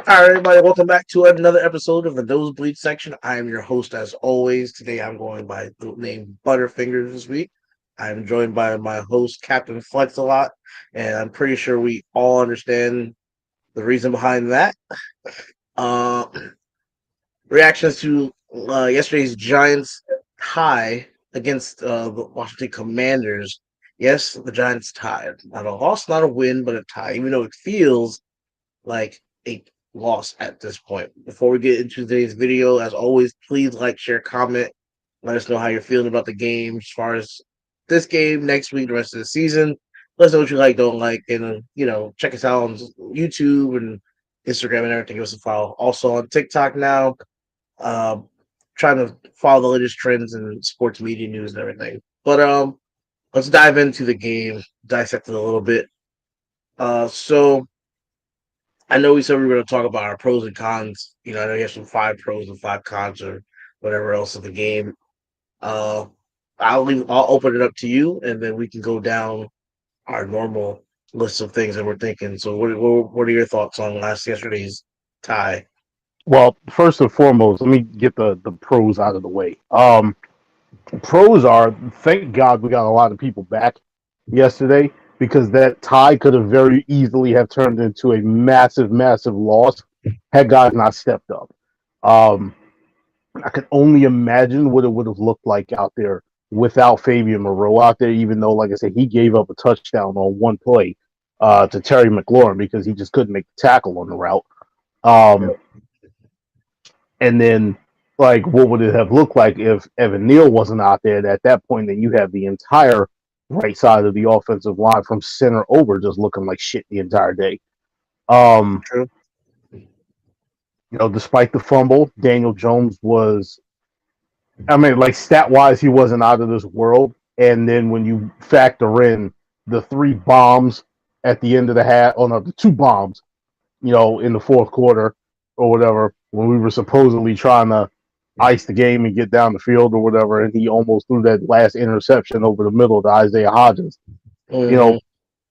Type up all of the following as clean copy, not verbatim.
All right, everybody, welcome back to another episode of the Nosebleed Section. I am your host, as always. Today, I'm going by the name Butterfingers this week. I'm joined by my host, Captain Flex a lot, and I'm pretty sure we all understand the reason behind that. Uh, Reactions to yesterday's Giants tie against the Washington Commanders. Yes, the Giants tied. Not a loss, not a win, but a tie, even though it feels like a loss at this point. Before we get into today's video, as always, please like, share, comment. Let us know how you're feeling about the game as far as this game, next week, the rest of the season. Let us know what you like, don't like, and check us out on YouTube and Instagram and everything. Give us a follow. Also on TikTok now. Uh, Trying to follow the latest trends in sports media news and everything. But let's dive into the game, dissect it a little bit. So I know we said we were going to talk about our pros and cons. I know you have some five pros and five cons or whatever else of the game. Uh, I'll open it up to you, and then we can go down our normal list of things that we're thinking. So, what are your thoughts on yesterday's tie? Well, first and foremost, let me get the pros out of the way. Pros are, thank God we got a lot of people back yesterday because that tie could have very easily have turned into a massive, massive loss had guys not stepped up. Um, I could only imagine what it would have looked like out there without Fabian Moreau out there, even though, like I said, he gave up a touchdown on one play to Terry McLaurin because he just couldn't make the tackle on the route. Um, And then, like, what would it have looked like if Evan Neal wasn't out there? And at that point, then you have the entire right side of the offensive line from center over just looking like shit the entire day. Um, True. Despite the fumble, Daniel Jones was, I mean, like, stat wise, he wasn't out of this world. And then when you factor in the three bombs at the end of the half, oh no, the two bombs, in the fourth quarter or whatever, when we were supposedly trying to ice the game and get down the field or whatever, and he almost threw that last interception over the middle to Isaiah Hodgins. You Mm-hmm. know,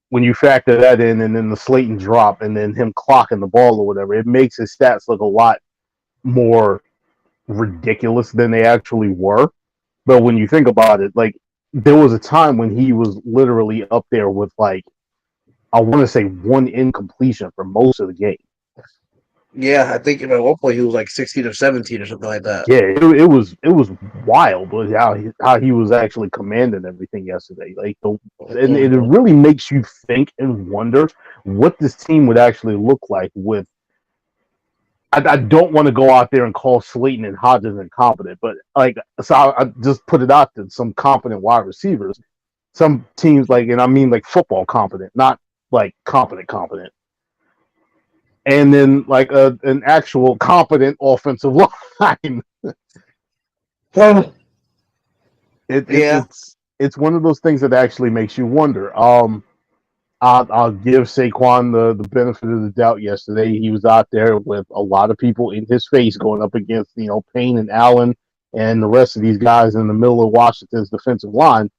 when you factor that in and then the Slayton drop and then him clocking the ball or whatever, it makes his stats look a lot more ridiculous than they actually were. But when you think about it, like, there was a time when he was literally up there with, like, I want to say one incompletion for most of the game. Yeah, I think at one point he was like 16 or 17 or something like that. Yeah, it was wild how he was actually commanding everything yesterday. And it Mm-hmm. really makes you think and wonder what this team would actually look like with. I don't want to go out there and call Slayton and Hodges incompetent, but I just put it out to some competent wide receivers. Some teams and I mean like football competent, not like competent, and then like an actual competent offensive line. It, it Yeah. it's one of those things that actually makes you wonder. I'll give Saquon the benefit of the doubt. Yesterday, he was out there with a lot of people in his face going up against Payne and Allen and the rest of these guys in the middle of Washington's defensive line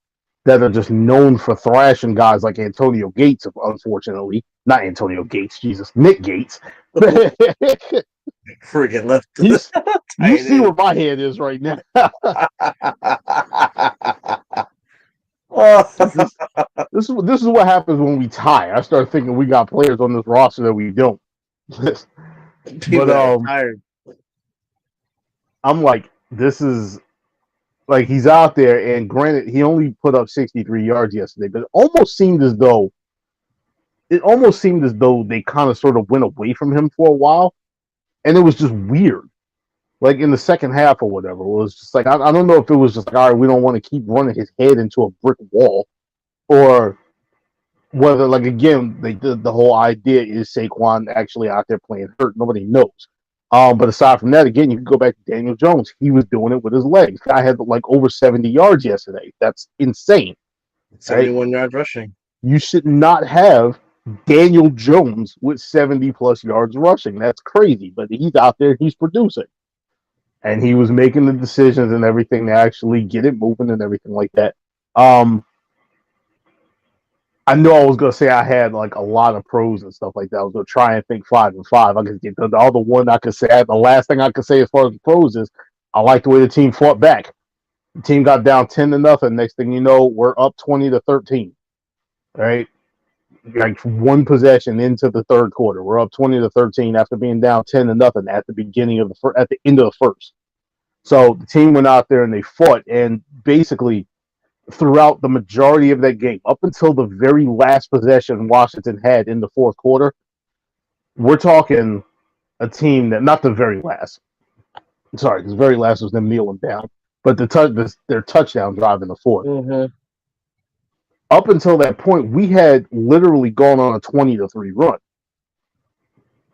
that are just known for thrashing guys like Antonio Gates. Unfortunately, not Antonio Gates, Jesus, Nick Gates. Freaking left you you tight see end. where my head is right now. Oh, this, this is what happens when we tie. I start thinking we got players on this roster that we don't. people but that are tired. I'm like, this is like he's out there, and granted, he only put up 63 yards yesterday, but it almost seemed as though they kind of sort of went away from him for a while, and it was just weird. Like in the second half or whatever, it was just like I don't know if it was just like, all right, we don't want to keep running his head into a brick wall, or whether, like, again, the whole idea is Saquon actually out there playing hurt. Nobody knows. But aside from that, again, you can go back to Daniel Jones. He was doing it with his legs. I had like over 70 yards yesterday. That's insane, right? 71 yards rushing. You should not have Daniel Jones with 70 plus yards rushing. That's crazy. But he's out there, he's producing. And he was making the decisions and everything to actually get it moving and everything like that. Um, I know I was gonna say I had like a lot of pros and stuff like that. I was gonna try and think 5-5. I could get the other one I could say. The last thing I could say as far as the pros is I like the way the team fought back. The team got down 10-0. Next thing you know, we're up 20-13. Right, like one possession into the third quarter, we're up 20-13 after being down 10-0 at the beginning of at the end of the first. So the team went out there and they fought, and basically throughout the majority of that game, up until the very last possession Washington had in the fourth quarter, we're talking a team that, not the very last, sorry, the very last was them kneeling down, but their touchdown drive in the fourth. Mm-hmm. Up until that point, we had literally gone on a 20-3 run.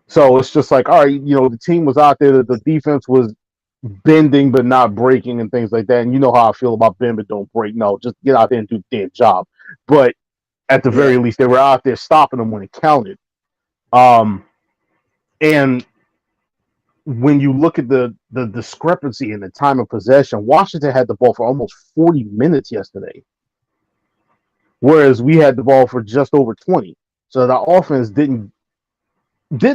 So it's just like, all right, the team was out there, the defense was bending but not breaking and things like that. And you know how I feel about bend but don't break. No, just get out there and do the damn job. But at the very least, they were out there stopping them when it counted. And when you look at the discrepancy in the time of possession, Washington had the ball for almost 40 minutes yesterday, whereas we had the ball for just over 20. So the offense didn't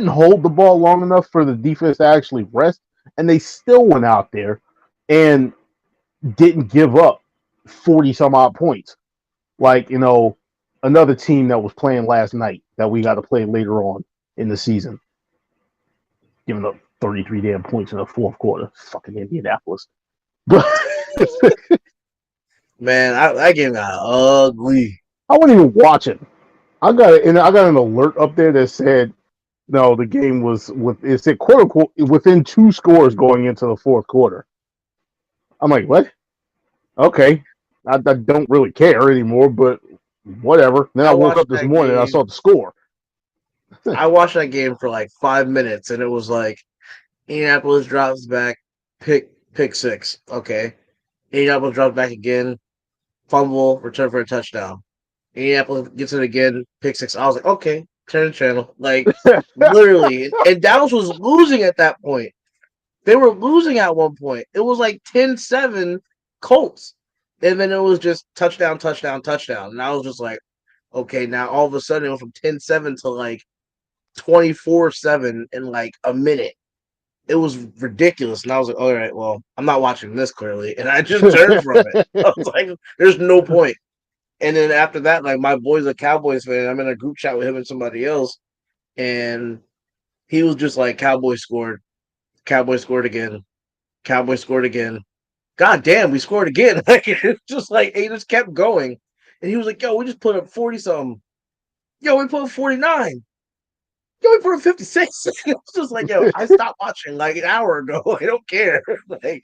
hold the ball long enough for the defense to actually rest, and they still went out there and didn't give up 40 some odd points. Like, another team that was playing last night that we got to play later on in the season, giving up 33 damn points in the fourth quarter. Fucking Indianapolis. But man, that game got ugly. I wasn't even watching. I got an alert up there that said, no, the game was it said quote unquote within 2 scores going into the fourth quarter. I'm like, what? Okay. I don't really care anymore, but whatever. Then I woke up this morning and I saw the score. I watched that game for like 5 minutes, and it was like Indianapolis drops back, pick 6. Okay. Indianapolis drops back again, fumble, return for a touchdown. Indianapolis gets it again, pick 6. I was like, okay, turn the channel. Like, literally. And Dallas was losing at that point. They were losing at one point. It was like 10-7 Colts. And then it was just touchdown, touchdown, touchdown. And I was just like, okay, now all of a sudden it went from 10-7 to like 24-7 in like a minute. It was ridiculous. And I was like, all right, well, I'm not watching this clearly. And I just turned from it. I was like, there's no point. And then after that, like, my boy's a Cowboys fan. I'm in a group chat with him and somebody else. And he was just like, Cowboys scored. Cowboys scored again. Cowboys scored again. God damn, we scored again. Like, it's just like, it just kept going. And he was like, yo, we just put up 40-something. Yo, we put up 49. Yo, we put up 56. It's just like, yo, I stopped watching like an hour ago. I don't care. Like,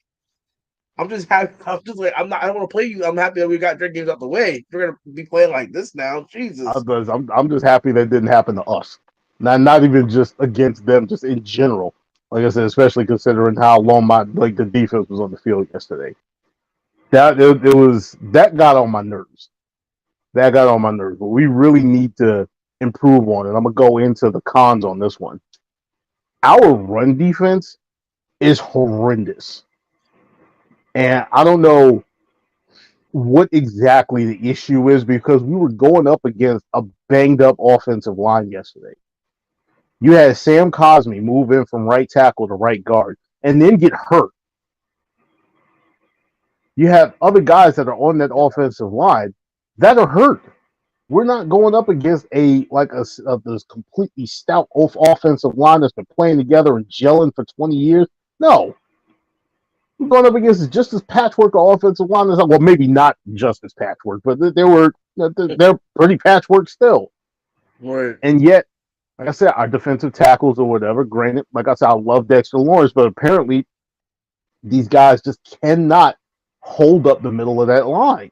I'm just happy. I'm just like, I don't want to play you. I'm happy that we got their games out the way. We're gonna be playing like this now. Jesus. I'm just happy that didn't happen to us. Not even just against them, just in general. Like I said, especially considering how long the defense was on the field yesterday. That got on my nerves. That got on my nerves. But we really need to improve on it. I'm gonna go into the cons on this one. Our run defense is horrendous. And I don't know what exactly the issue is because we were going up against a banged up offensive line yesterday. You had Sam Cosmi move in from right tackle to right guard and then get hurt. You have other guys that are on that offensive line that are hurt. We're not going up against this completely stout offensive line that's been playing together and gelling for 20 years. No. We're going up against just as patchwork of offensive line. Well, maybe not just as patchwork, but they're pretty patchwork still. Right. And yet, like I said, our defensive tackles or whatever, granted, like I said, I love Dexter Lawrence, but apparently these guys just cannot hold up the middle of that line.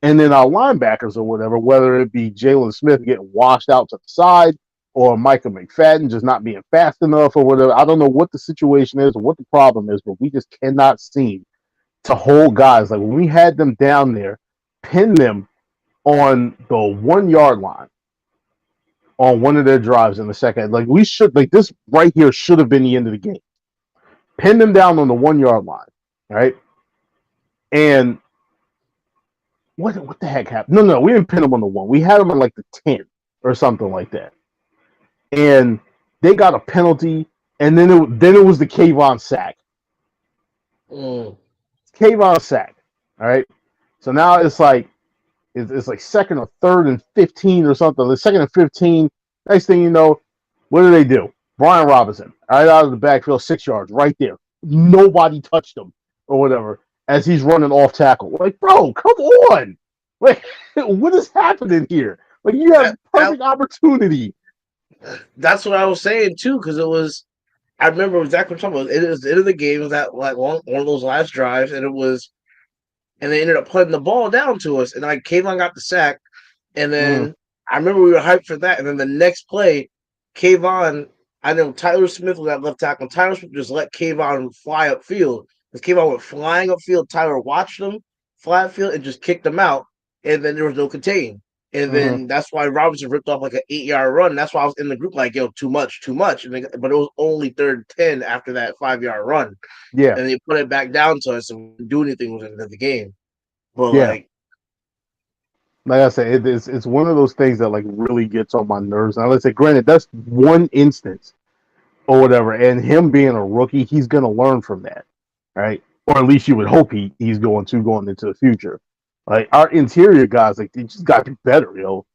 And then our linebackers or whatever, whether it be Jalen Smith getting washed out to the side or Micah McFadden just not being fast enough or whatever. I don't know what the situation is or what the problem is, but we just cannot seem to hold guys. Like when we had them down there, pin them on the 1 yard line on one of their drives in the second. Like we should, like this right here should have been the end of the game. Pin them down on the 1 yard line, right? And what the heck happened? No, we didn't pin them on the 1. We had them on like the 10 or something like that. And they got a penalty, and then it was the Kayvon sack. Mm. Kayvon sack. All right. So now it's like second or third and 15 or something. The second and 15. Next thing you know, what do? Brian Robinson, right out of the backfield, 6 yards, right there. Nobody touched him or whatever as he's running off tackle. Like, bro, come on. Like, what is happening here? Like, you have perfect opportunity. That's what I was saying too, because it was. I remember exactly what I'm talking about. It is the end of the game. It was that like one of those last drives, and it was, and they ended up putting the ball down to us, and like Kayvon got the sack, and then I remember we were hyped for that, and then the next play, Kayvon, I know Tyler Smith was at left tackle. Tyler Smith just let Kayvon fly upfield. Because Kayvon went flying upfield. Tyler watched him fly upfield and just kicked him out. And then there was no contain. And then that's why Robinson ripped off like an 8-yard run. That's why I was in the group like, yo, too much. But it was only 3rd and 10 after that 5-yard run. Yeah. And they put it back down to us and we didn't do anything with the game. But yeah. Like I said, it's one of those things that like really gets on my nerves. Now, let's say, granted, that's one instance or whatever, and him being a rookie, he's going to learn from that, right? Or at least you would hope he's going into the future. Like our interior guys, like they just got to be better,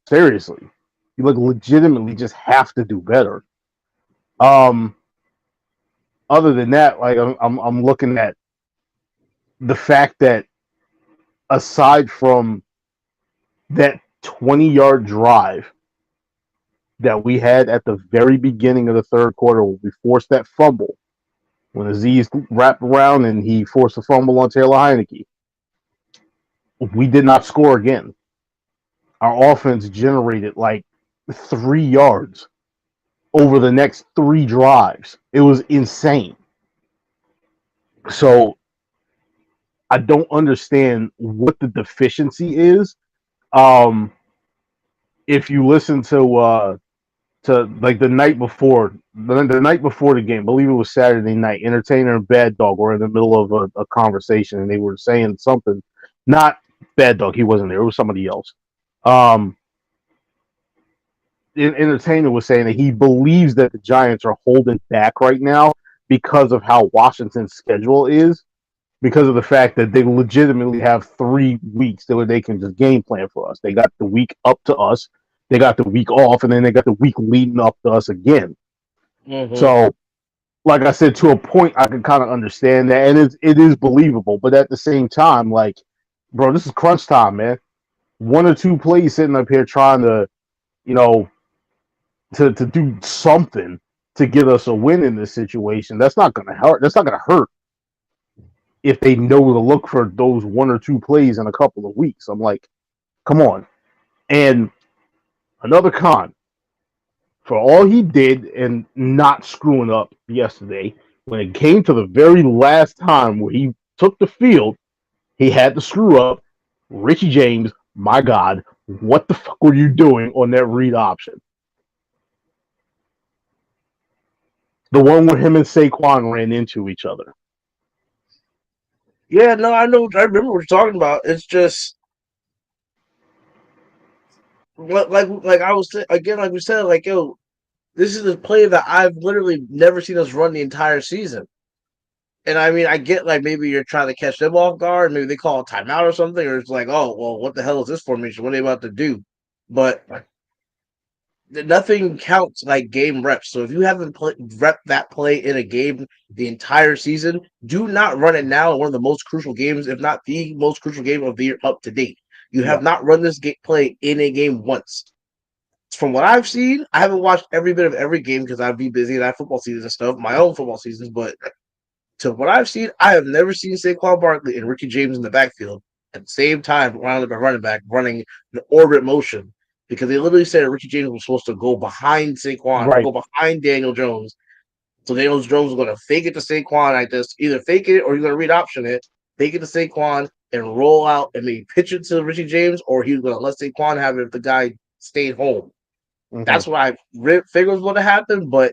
Seriously, you like legitimately just have to do better. Other than that, like I'm looking at the fact that aside from that 20-yard drive that we had at the very beginning of the third quarter, when we forced that fumble, when Aziz wrapped around and he forced a fumble on Taylor Heinicke, we did not score again. Our offense generated like 3 yards over the next 3 drives. It was insane. So I don't understand what the deficiency is. If you listen to like the night before the game, I believe it was Saturday night, Entertainer and Bad Dog were in the middle of a conversation and they were saying something. Not Bad Dog, he wasn't there. It was somebody else. Entertainer was saying that he believes that the Giants are holding back right now because of how Washington's schedule is, because of the fact that they legitimately have 3 weeks where they can just game plan for us. They got the week up to us, they got the week off, and then they got the week leading up to us again. So, like I said, to a point, I can kind of understand that, and it is believable. But at the same time, like, bro, this is crunch time, man. 1 or 2 plays sitting up here trying to, to do something to get us a win in this situation. That's not going to hurt. That's not going to hurt if they know to look for those 1 or 2 plays in a couple of weeks. I'm like, come on. And another con, for all he did and not screwing up yesterday, when it came to the very last time where he took the field, he had to screw up. Richie James, my God, what the fuck were you doing on that read option? The one where him and Saquon ran into each other. Yeah, no, I know. I remember what you're talking about. It's just like I was again, like we said, like, yo, this is a play that I've literally never seen us run the entire season. And I mean, I get like maybe you're trying to catch them off guard, maybe they call a timeout or something, or it's like, oh, well, what the hell is this formation? What are they about to do? But nothing counts like game reps. So if you haven't rep that play in a game the entire season, do not run it now in one of the most crucial games, if not the most crucial game of the year up to date. You have not run this play in a game once. From what I've seen, I haven't watched every bit of every game because I'd be busy and I have football seasons and stuff, my own football seasons. But to what I've seen, I have never seen Saquon Barkley and Ricky James in the backfield at the same time, rounded up a running back running an orbit motion, because they literally said Richie James was supposed to go behind Saquon, right, go behind Daniel Jones. So Daniel Jones was going to fake it to Saquon like this, either fake it or you're going to read option it, fake it to Saquon and roll out and maybe pitch it to Richie James, or he was going to let Saquon have it if the guy stayed home. That's what I figured was going to happen. But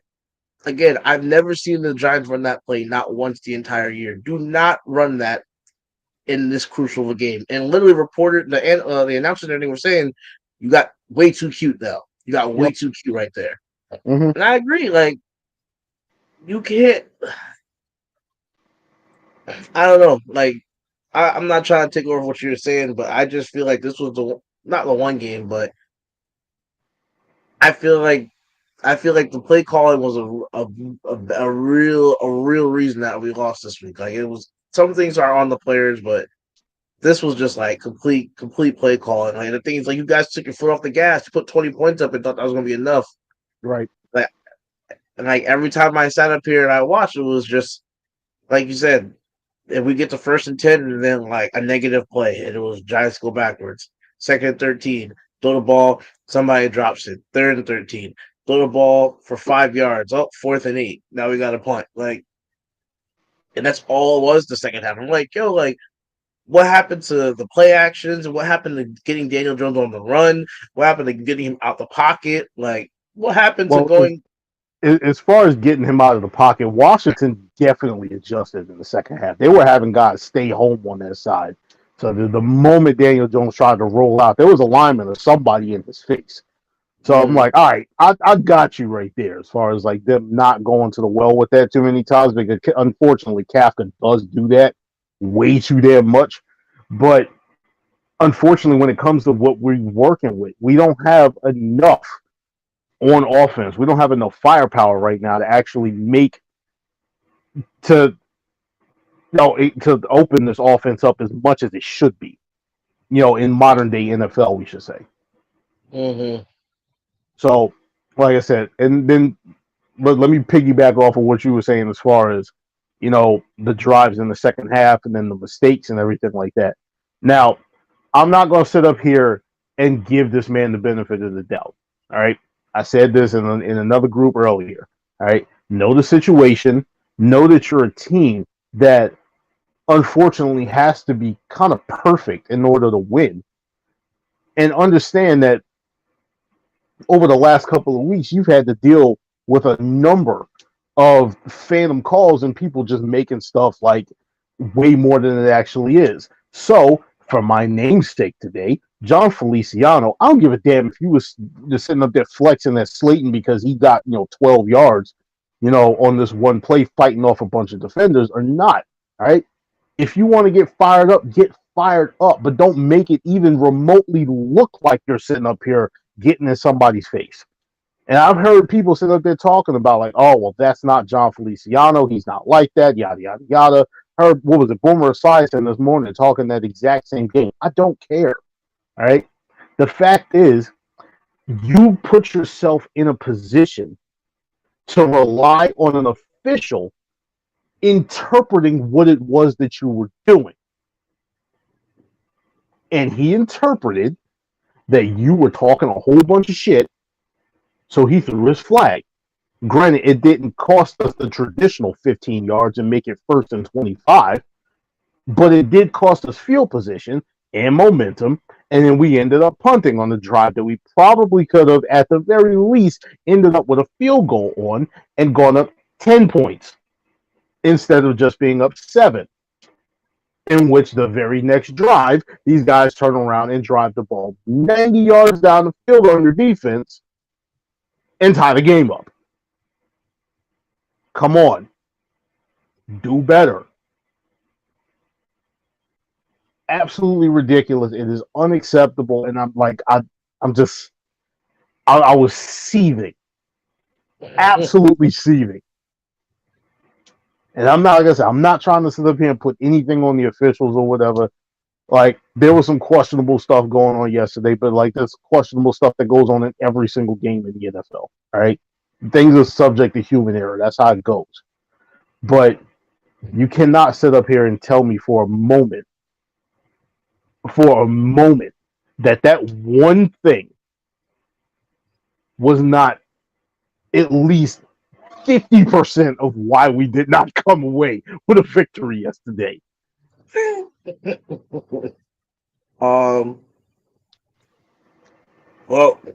again, I've never seen the Giants run that play, not once the entire year. Do not run that in this crucial of a game. And literally reported the announcers and everything were saying you got way too cute now. You got way Yep. too cute right there. Mm-hmm. And I agree. Like you can't. I don't know. Like I'm not trying to take over what you're saying, but I just feel like this was the not the one game, but I feel like the play calling was a real reason that we lost this week. Like it was some things are on the players, but this was just like complete play calling. Like the thing is, like you guys took your foot off the gas, you put 20 points up, and thought that was gonna be enough. Right. Like and like every time I sat up here and I watched, it was just like you said. If we get to 1st and 10, and then like a negative play, and it was Giants go backwards. 2nd and 13, throw the ball, somebody drops it. 3rd and 13, throw the ball for 5 yards. Oh, 4th and 8. Now we got a punt. Like, and that's all it was the second half. I'm like, yo, like, what happened to the play actions? What happened to getting Daniel Jones on the run? What happened to getting him out the pocket? Like, what happened to Well, going? as far as getting him out of the pocket, Washington definitely adjusted in the second half. They were having guys stay home on their side. So the moment Daniel Jones tried to roll out, there was a lineman or somebody in his face. So I'm like, all right, I got you right there as far as like them not going to the well with that too many times because unfortunately Kafka does do that way too damn much. But unfortunately, when it comes to what we're working with, we don't have enough on offense. We don't have enough firepower right now to actually make to to open this offense up as much as it should be. In modern day NFL, we should say. Mm-hmm. So, like I said, and then let me piggyback off of what you were saying as far as the drives in the second half and then the mistakes and everything like that. Now, I'm not going to sit up here and give this man the benefit of the doubt. All right, I said this in another group earlier. All right, know the situation. Know that you're a team that unfortunately has to be kind of perfect in order to win, and understand that over the last couple of weeks, you've had to deal with a number of phantom calls and people just making stuff like way more than it actually is. So, for my namesake today, John Feliciano, I don't give a damn if he was just sitting up there flexing at Slayton because he got 12 yards, on this one play fighting off a bunch of defenders or not. All right. If you want to get fired up, but don't make it even remotely look like you're sitting up here getting in somebody's face. And I've heard people sit up there talking about like, oh, well, that's not John Feliciano. He's not like that, yada, yada, yada. Heard, what was it, Boomer Esiason this morning talking that exact same game. I don't care, all right? The fact is, you put yourself in a position to rely on an official interpreting what it was that you were doing. And he interpreted that you were talking a whole bunch of shit, so he threw his flag. Granted, it didn't cost us the traditional 15 yards and make it 1st and 25, but it did cost us field position and momentum, and then we ended up punting on the drive that we probably could have, at the very least, ended up with a field goal on and gone up 10 points instead of just being up 7. In which the very next drive, these guys turn around and drive the ball 90 yards down the field on your defense and tie the game up. Come on. Do better. Absolutely ridiculous. It is unacceptable. And I'm like, I was seething. Absolutely seething. And I'm not, like I said, I'm not trying to sit up here and put anything on the officials or whatever. Like, there was some questionable stuff going on yesterday, but like, there's questionable stuff that goes on in every single game in the NFL. All right. Things are subject to human error. That's how it goes. But you cannot sit up here and tell me for a moment, that one thing was not at least 50% of why we did not come away with a victory yesterday. Well,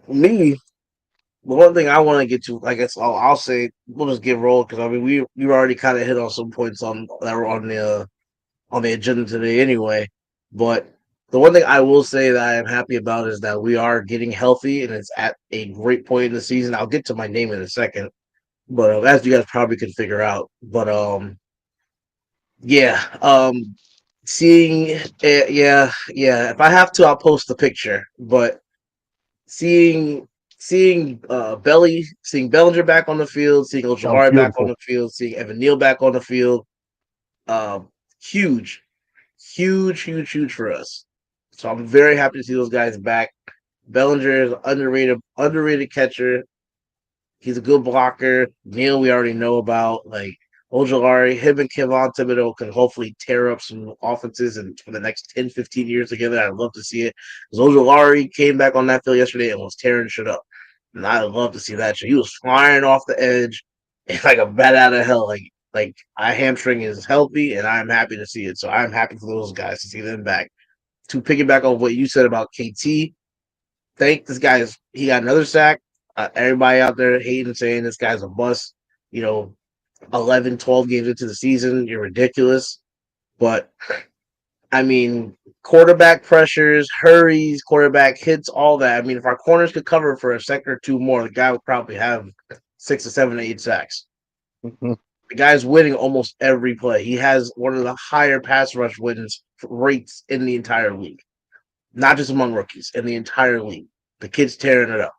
me, the one thing I want to get to, I guess I'll say, we'll just get rolled because I mean we already kind of hit on some points on that were on the on the agenda today anyway. But the one thing I will say that I am happy about is that we are getting healthy and it's at a great point in the season. I'll get to my name in a second, but as you guys probably can figure out. But yeah, seeing it, yeah. If I have to, I'll post the picture. But seeing seeing Bellinger back on the field, seeing That was Ojulari back on beautiful. the field, seeing Evan Neal back on the field, um, huge, huge for us. So I'm very happy to see those guys back. Bellinger is an underrated catcher. He's a good blocker. Neal, we already know about. Like Ojulari, him and Kevon Thibodeau can hopefully tear up some offenses and for the next 10, 15 years together. I'd love to see it. Because Ojulari came back on that field yesterday and was tearing shit up. And I'd love to see that shit. He was flying off the edge like a bat out of hell. Like our hamstring is healthy and I'm happy to see it. So I'm happy for those guys to see them back. To piggyback on what you said about KT, think this guy is he got another sack. Everybody out there hating saying this guy's a bust. You know, 11, 12 games into the season, you're ridiculous. But I mean, quarterback pressures, hurries, quarterback hits, all that. I mean, if our corners could cover for a second or two more, the guy would probably have 6 or 7 or 8 sacks. Mhm. The guy's winning almost every play. He has one of the higher pass rush wins rates in the entire league, not just among rookies, in the entire league. The kid's tearing it up.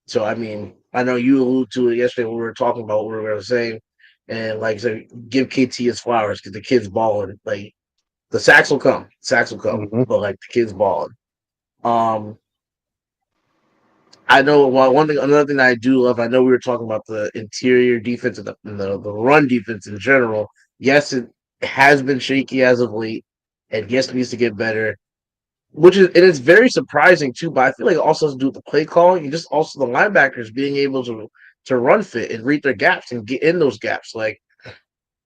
So I mean, I know you alluded to it yesterday when we were talking about what we were saying, and like I said, give KT his flowers because the kid's balling. Like the sacks will come, Mhm. but like the kid's balling. Um, I know one thing, another thing that I do love. I know we were talking about the interior defense and the run defense in general. Yes, it has been shaky as of late, and yes, it needs to get better. Which is and it's very surprising too, but I feel like it also has to do with the play calling and just also the linebackers being able to run fit and read their gaps and get in those gaps. Like,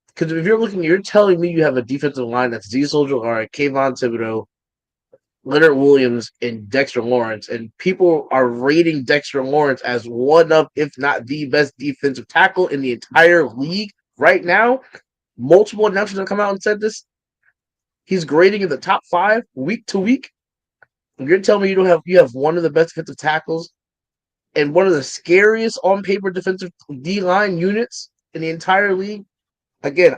because if you're looking, you're telling me you have a defensive line that's Z Soldier, all right, Kayvon Thibodeau, Leonard Williams, and Dexter Lawrence, and people are rating Dexter Lawrence as one of, if not the best defensive tackle in the entire league right now. Multiple announcers have come out and said this. He's grading in the top 5 week to week. You're telling me you have one of the best defensive tackles and one of the scariest on paper defensive D line units in the entire league. Again,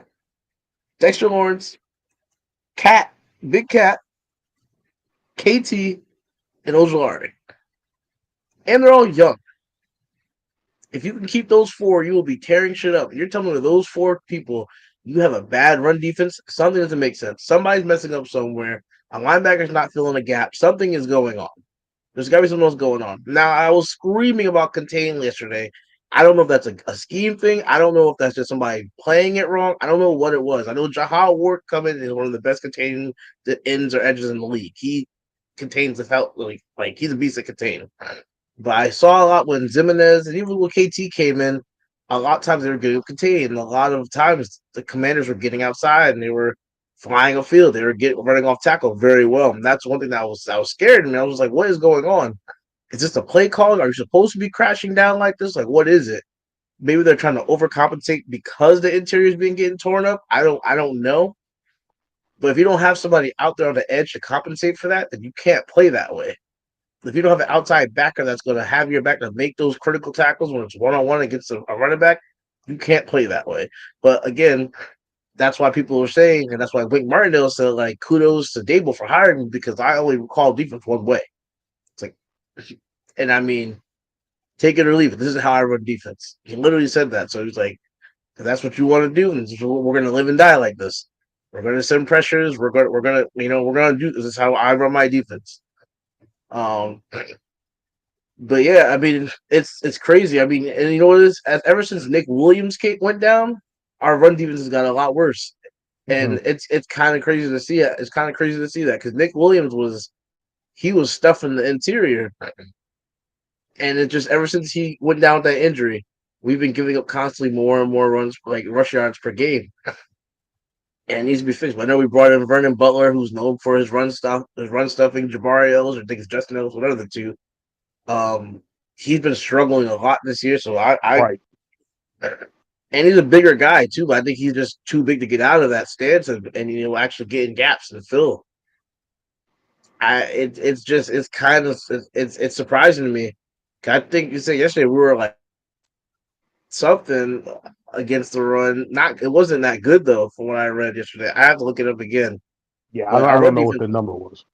Dexter Lawrence, Cat, Big Cat, KT, and Ojulari. And they're all young. If you can keep those four, you will be tearing shit up. You're telling me those 4 people, you have a bad run defense. Something doesn't make sense. Somebody's messing up somewhere. A linebacker's not filling a gap. Something is going on. There's got to be something else going on. Now, I was screaming about contain yesterday. I don't know if that's a scheme thing. I don't know if that's just somebody playing it wrong. I don't know what it was. I know Jahal Ward coming is one of the best containing the ends or edges in the league. He contains the felt like he's a beast at containing. But I saw a lot when Zimenez and even when KT came in, a lot of times they were getting contained. And a lot of times the commanders were getting outside and they were flying a field. They were running off tackle very well. And that's one thing that I was scared of me. I was like, what is going on? Is this a play call? Are you supposed to be crashing down like this? Like, what is it? Maybe they're trying to overcompensate because the interior is being getting torn up. I don't know. But if you don't have somebody out there on the edge to compensate for that, then you can't play that way. If you don't have an outside backer that's going to have your back to make those critical tackles when it's one-on-one against a running back, you can't play that way. But again, that's why people are saying, and that's why Wink Martindale said, like, kudos to Dable for hiring me because I only call defense one way. It's like, and I mean, take it or leave it. This is how I run defense. He literally said that. So he's like, if that's what you want to do, and we're going to live and die like this. We're going to send pressures. We're going to, we're going to do this. Is how I run my defense. Um, but yeah, I mean, it's crazy. I mean, and you know what it is? Ever since Nick Williams went down, our run defense has got a lot worse, and Mhm. it's kind of crazy to see it. It's kind of crazy to see that because Nick Williams was stuffing the interior, and it just ever since he went down with that injury, we've been giving up constantly more and more runs, like rush yards per game, and it needs to be fixed. But I know we brought in Vernon Butler, who's known for his run stuffing. Jabari Ellis, or I think it's Justin Ellis, one of the two. Um, he's been struggling a lot this year, so I Right. And he's a bigger guy too. But I think he's just too big to get out of that stance and actually get in gaps and fill. It's just it's kind of it's surprising to me. I think you said yesterday we were like something against the run. Not it wasn't that good though from what I read yesterday. I have to look it up again. Yeah, But I don't know what the number was.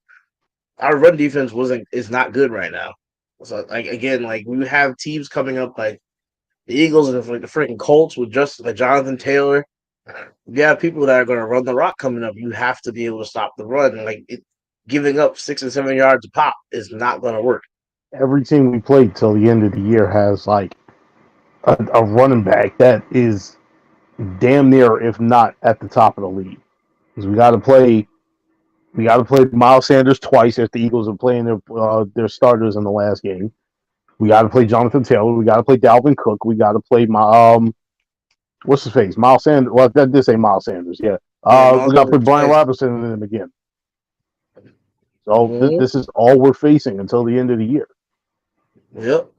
our run defense wasn't is not good right now. So like again, like we have teams coming up like the Eagles and like the freaking Colts with just like Jonathan Taylor. You have people that are going to run the rock coming up. You have to be able to stop the run. Giving up 6 and 7 yards a pop is not going to work. Every team we played till the end of the year has like a running back that is damn near, if not at the top of the league. Because we got to play Miles Sanders twice if the Eagles are playing their starters in the last game. We got to play Jonathan Taylor. We got to play Dalvin Cook. We got to play my what's his face, Miles Sanders. Well, that did say Miles Sanders. Yeah. Yeah, We Miles got to Sanders put Brian twice. Robinson in them again. So Mhm. this is all we're facing until the end of the year. Yep.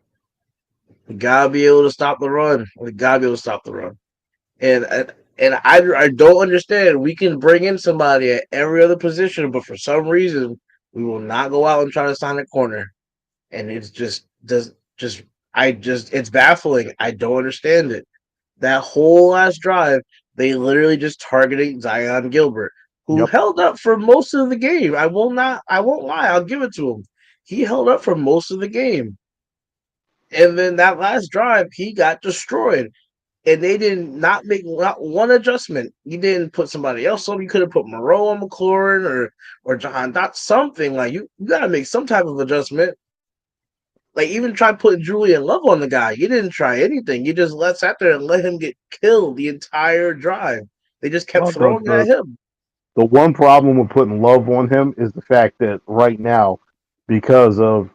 We gotta be able to stop the run. We gotta be able to stop the run. And I don't understand. We can bring in somebody at every other position, but for some reason we will not go out and try to sign a corner. And it's just I just it's baffling. I don't understand it. That whole last drive, they literally just targeted Zion Gilbert, who Yep. held up for most of the game. I won't lie, I'll give it to him. He held up for most of the game. And then that last drive, he got destroyed. And they did not make not one adjustment. You didn't put somebody else on. You could have put Moreau on McLaurin or John Dot, something like you gotta make some type of adjustment. Like even try putting Julian Love on the guy. You didn't try anything. You just sat there and let him get killed the entire drive. They just kept Well, throwing at him. the one problem with putting Love on him is the fact that right now, because of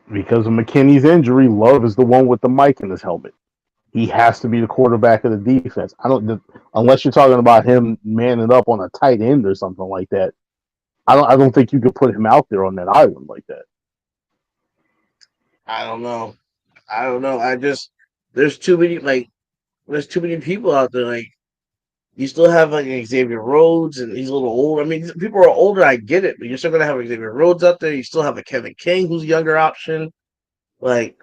McKinney's injury, Love is the one with the mic in his helmet. He has to be the quarterback of the defense. I don't unless you're talking about him manning up on a tight end or something like that. I don't think you could put him out there on that island like that. I don't know. I don't know. I just there's too many there's too many people out there. Like you still have like Xavier Rhodes and he's a little old. I mean, people are older. I get it, but you're still gonna have Xavier Rhodes out there. You still have a Kevin King who's a younger option. Like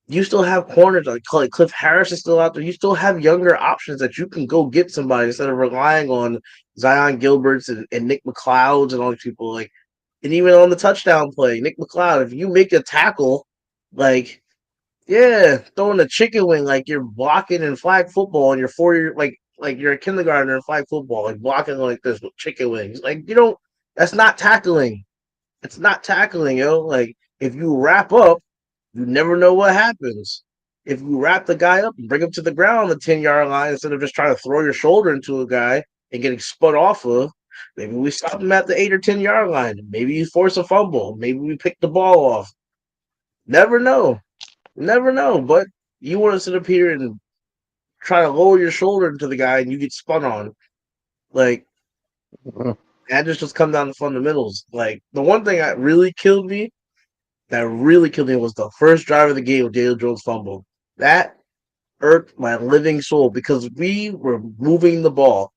you still have corners like Cliff Harris is still out there. You still have younger options that you can go get somebody instead of relying on Zion Gilberts and Nick McLeods and all these people. Like, and even on the touchdown play, Nick McLeod, if you make a tackle, like, yeah, throwing a chicken wing like you're blocking in flag football and you're 4 year like you're a kindergartner in flag football, like blocking like this with chicken wings. Like you don't. That's not tackling. It's not tackling, yo. Like if you wrap up you never know what happens. If you wrap the guy up and bring him to the ground on the 10-yard line instead of just trying to throw your shoulder into a guy and getting spun off of, maybe we stop him at the 8 or 10-yard line. Maybe you force a fumble. Maybe we pick the ball off. Never know. Never know. But you want to sit up here and try to lower your shoulder into the guy and you get spun on. Like, Mhm. that just come down to fundamentals. Like, the one thing that really killed me was the first drive of the game with Daniel Jones fumble. That irked my living soul because we were moving the ball,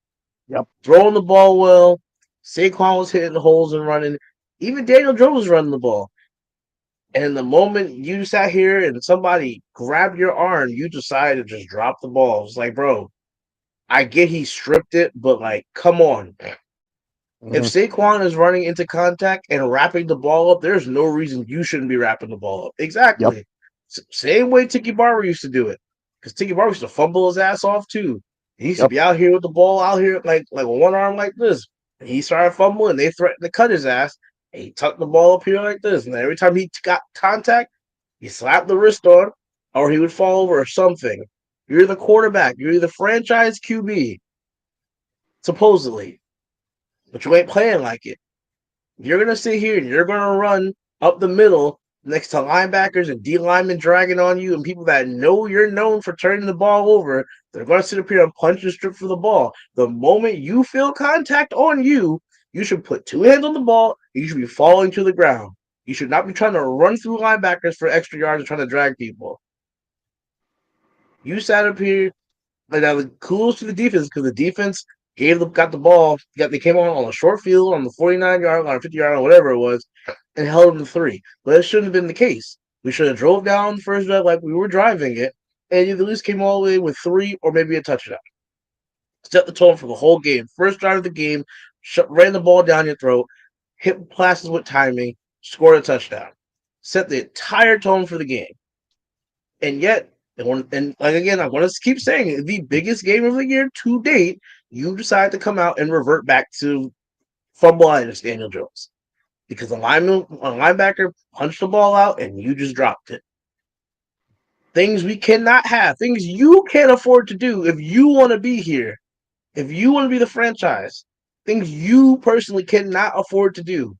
Yep. throwing the ball well. Saquon was hitting the holes and running. Even Daniel Jones was running the ball. And the moment you sat here and somebody grabbed your arm, you decided to just drop the ball. It's like, bro, I get he stripped it, but like, come on. If Mhm. Saquon is running into contact and wrapping the ball up, there's no reason you shouldn't be wrapping the ball up. Yep. Exactly. Same way Tiki Barber used to do it. Because Tiki Barber used to fumble his ass off too. He used to Yep. be out here with the ball out here like with one arm like this. And he started fumbling. They threatened to cut his ass. And he tucked the ball up here like this. And every time he got contact, he slapped the wrist on, or he would fall over or something. You're the quarterback. You're the franchise QB, supposedly, but you ain't playing like it. You're gonna sit here and you're gonna run up the middle next to linebackers and D linemen dragging on you and people that know you're known for turning the ball over. They're gonna sit up here and punch and strip for the ball. The moment you feel contact on you, you should put two hands on the ball. You should be falling to the ground. You should not be trying to run through linebackers for extra yards and trying to drag people. You sat up here But now the kudos to the defense because the defense got the ball, they came on a short field on the 49-yard line, 50-yard line, whatever it was, and held them to 3. But it shouldn't have been the case. We should have drove down the first drive like we were driving it, and you at least came all the way with 3 or maybe a touchdown. Set the tone for the whole game. First drive of the game, ran the ball down your throat, hit passes with timing, scored a touchdown. Set the entire tone for the game. And yet, and like again, I want to keep saying it, the biggest game of the year to date, you decide to come out and revert back to fumbleitis Daniel Jones. Because a linebacker punched the ball out and you just dropped it. Things we cannot have, things you can't afford to do if you want to be here, if you want to be the franchise, things you personally cannot afford to do.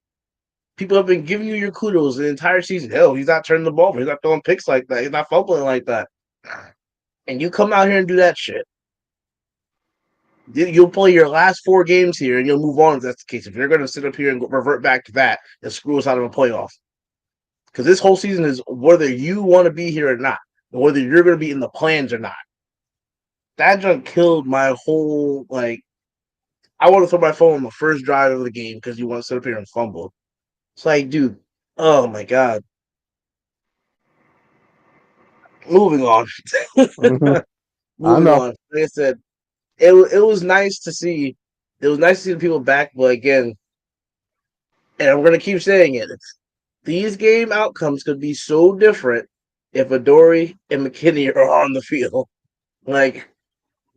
People have been giving you your kudos the entire season. Hell, he's not turning the ball over. He's not throwing picks like that. He's not fumbling like that. And you come out here and do that shit. You'll play your last 4 games here and you'll move on if that's the case. If you're going to sit up here and revert back to that and screw us out of a playoff. Because this whole season is whether you want to be here or not, or whether you're going to be in the plans or not. That just killed my whole, I want to throw my phone on the first drive of the game because you want to sit up here and fumble. It's like, dude, oh my God. Moving on. Mm-hmm. Moving on. Like I said, it was nice to see. It was nice to see the people back, but again, and I'm going to keep saying it, these game outcomes could be so different if Adoree' and McKinney are on the field. And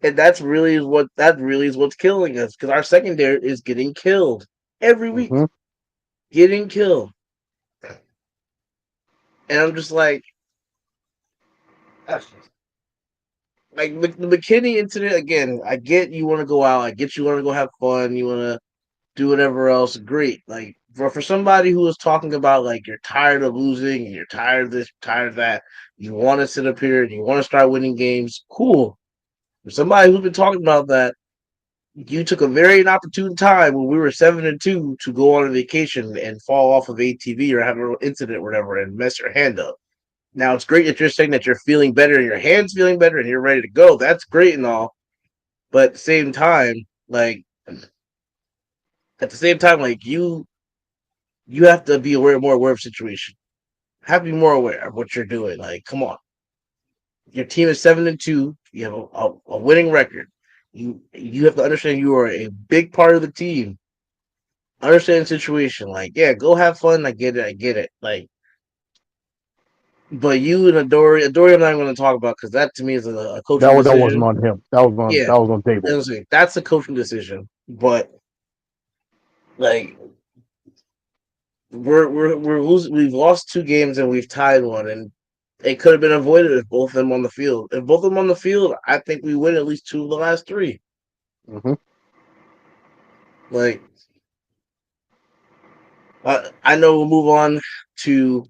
that's really what's killing us because our secondary is getting killed every week. Mm-hmm. Getting killed. And I'm just like the McKinney incident again. I get you want to go out. I get you want to go have fun. You want to do whatever else. Great. For somebody who is talking about you're tired of losing, and you're tired of this, tired of that. You want to sit up here and you want to start winning games. Cool. For somebody who's been talking about that, you took a very inopportune time when we were 7-2 to go on a vacation and fall off of ATV or have an incident or whatever and mess your hand up. Now, it's great that you're saying that you're feeling better and your hand's feeling better and you're ready to go. That's great and all. But at the same time, you have to be more aware of the situation. Have to be more aware of what you're doing. Come on. Your team is 7-2. You have a winning record. You have to understand you are a big part of the team. Understand the situation. Go have fun. I get it. But you and Adoree', I'm not going to talk about because that to me is a coaching decision. That wasn't on him. That was on table. That's a coaching decision. But we're losing. We've lost 2 games and we've tied 1, and it could have been avoided if both of them on the field. If both of them on the field, I think we win at least 2 of the last 3. Mm-hmm. I know we'll move on to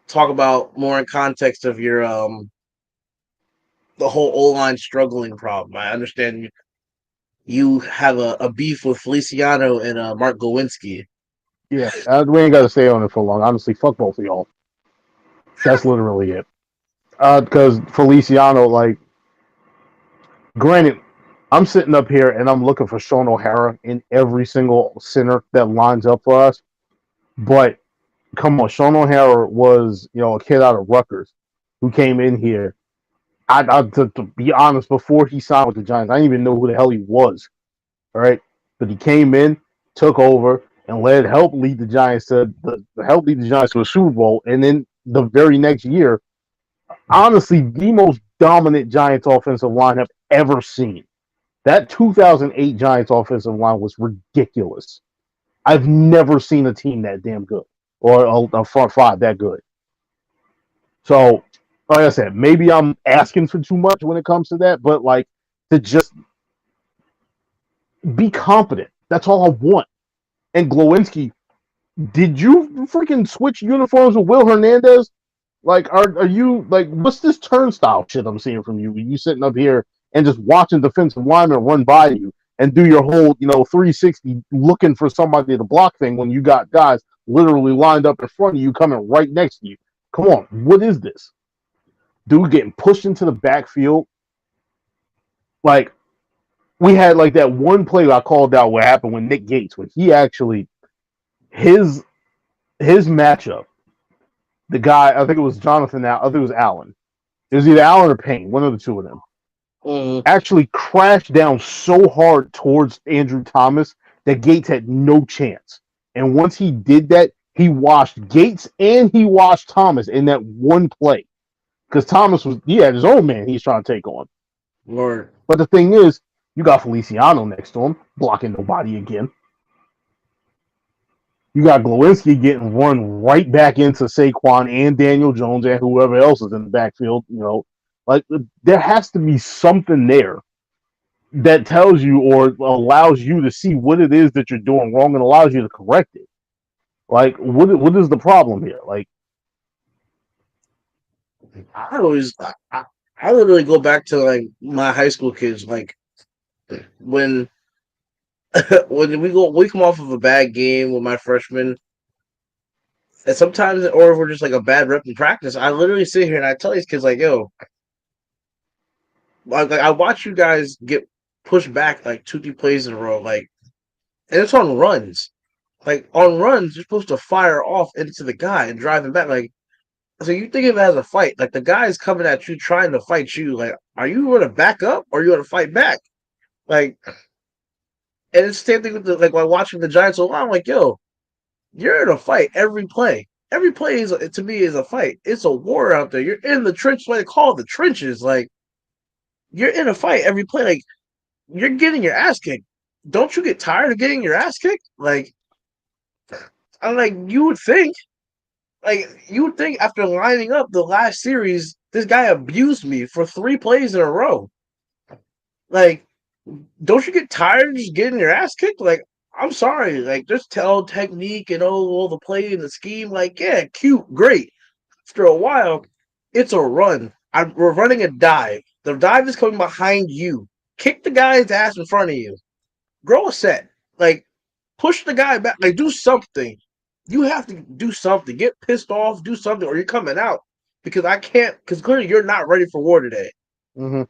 talk about more in context of your the whole O-line struggling problem. I understand you have a beef with Feliciano and Mark Glowinski. Yeah, we ain't got to stay on it for long. Honestly, fuck both of y'all. That's literally it. Because Feliciano, granted, I'm sitting up here and I'm looking for Shaun O'Hara in every single center that lines up for us. But come on, Shaun O'Hara was, a kid out of Rutgers who came in here. To be honest, before he signed with the Giants, I didn't even know who the hell he was. All right, but he came in, took over, and helped lead the Giants to a Super Bowl, and then the very next year, honestly, the most dominant Giants offensive line I've ever seen. That 2008 Giants offensive line was ridiculous. I've never seen a team that damn good or a front 5 that good. So, like I said, maybe I'm asking for too much when it comes to that, but to just be competent. That's all I want. And Glowinski, did you freaking switch uniforms with Will Hernandez? Are you what's this turnstile shit I'm seeing from you? Are you sitting up here and just watching defensive linemen run by you and do your whole 360 looking for somebody to block thing when you got guys literally lined up in front of you coming right next to you? Come on, what is this? Dude getting pushed into the backfield. Like we had like that one play I called out what happened when Nick Gates when he actually his matchup, the guy I think it was Jonathan. I think it was Allen. It was either Allen or Payne, one of the two of them. Mhm. Actually crashed down so hard towards Andrew Thomas that Gates had no chance. And once he did that, he washed Gates and he washed Thomas in that one play. Because Thomas he had his own man he's trying to take on. Lord. But the thing is, you got Feliciano next to him, blocking nobody again. You got Glowinski getting run right back into Saquon and Daniel Jones and whoever else is in the backfield. Like there has to be something there that tells you or allows you to see what it is that you're doing wrong and allows you to correct it. Like, what is the problem here? Like, I always, I literally go back to like my high school kids, like when when we come off of a bad game with my freshmen, and sometimes, or if we're just like a bad rep in practice, I literally sit here and I tell these kids like, yo, like I watch you guys get pushed back like 2, 3 plays in a row, like, and it's on runs. Like on runs, you're supposed to fire off into the guy and drive him back. Like, so you think of it as a fight. Like the guy is coming at you trying to fight you. Like, are you going to back up or are you going to fight back? Like, and it's the same thing with like while watching the Giants. So I'm like, yo, you're in a fight every play. Every play is to me is a fight. It's a war out there. You're in the trench. What they call it, the trenches. Like you're in a fight every play. Like you're getting your ass kicked. Don't you get tired of getting your ass kicked? Like I'm like you would think after lining up the last series, this guy abused me for 3 plays in a row. Like, don't you get tired of just getting your ass kicked? Like, I'm sorry. Like, just tell technique and all the play and the scheme. Like, yeah, cute, great. After a while, it's a run. We're running a dive. The dive is coming behind you. Kick the guy's ass in front of you. Grow a set. Like, push the guy back. Like, do something. You have to do something. Get pissed off. Do something, or you're coming out. Because I can't. Because clearly you're not ready for war today. mm-hmm.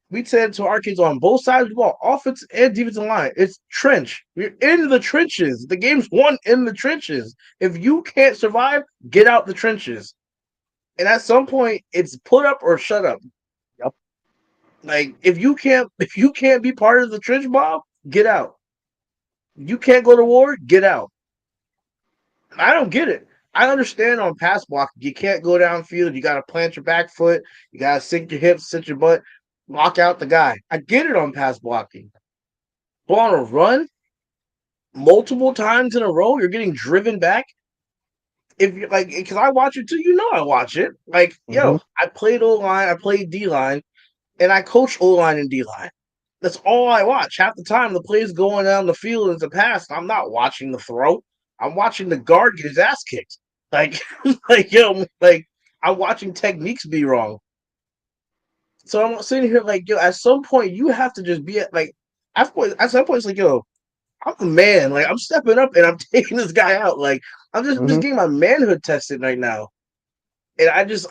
We said to our kids on both sides of the ball, offense and defensive line, it's trench. You're in the trenches. The game's won in the trenches. If you can't survive, get out the trenches. And at some point, it's put up or shut up. Yep. Like if you can't be part of the trench mob, get out. You can't go to war, get out. I don't get it. I understand on pass block, you can't go downfield. You got to plant your back foot. You got to sink your hips, sit your butt, lock out the guy. I get it on pass blocking. But on a run, multiple times in a row, you're getting driven back. If you like, because I watch it too, I watch it. Like, Mm-hmm. I played O line, I played D line, and I coach O line and D line. That's all I watch. Half the time, the play's going down the field as a pass. I'm not watching the throw. I'm watching the guard get his ass kicked. Like, like I'm watching techniques be wrong. So I'm sitting here like, at some point you have to just be at some point it's like, I'm a man. Like I'm stepping up and I'm taking this guy out. Like I'm just getting my manhood tested right now. And I just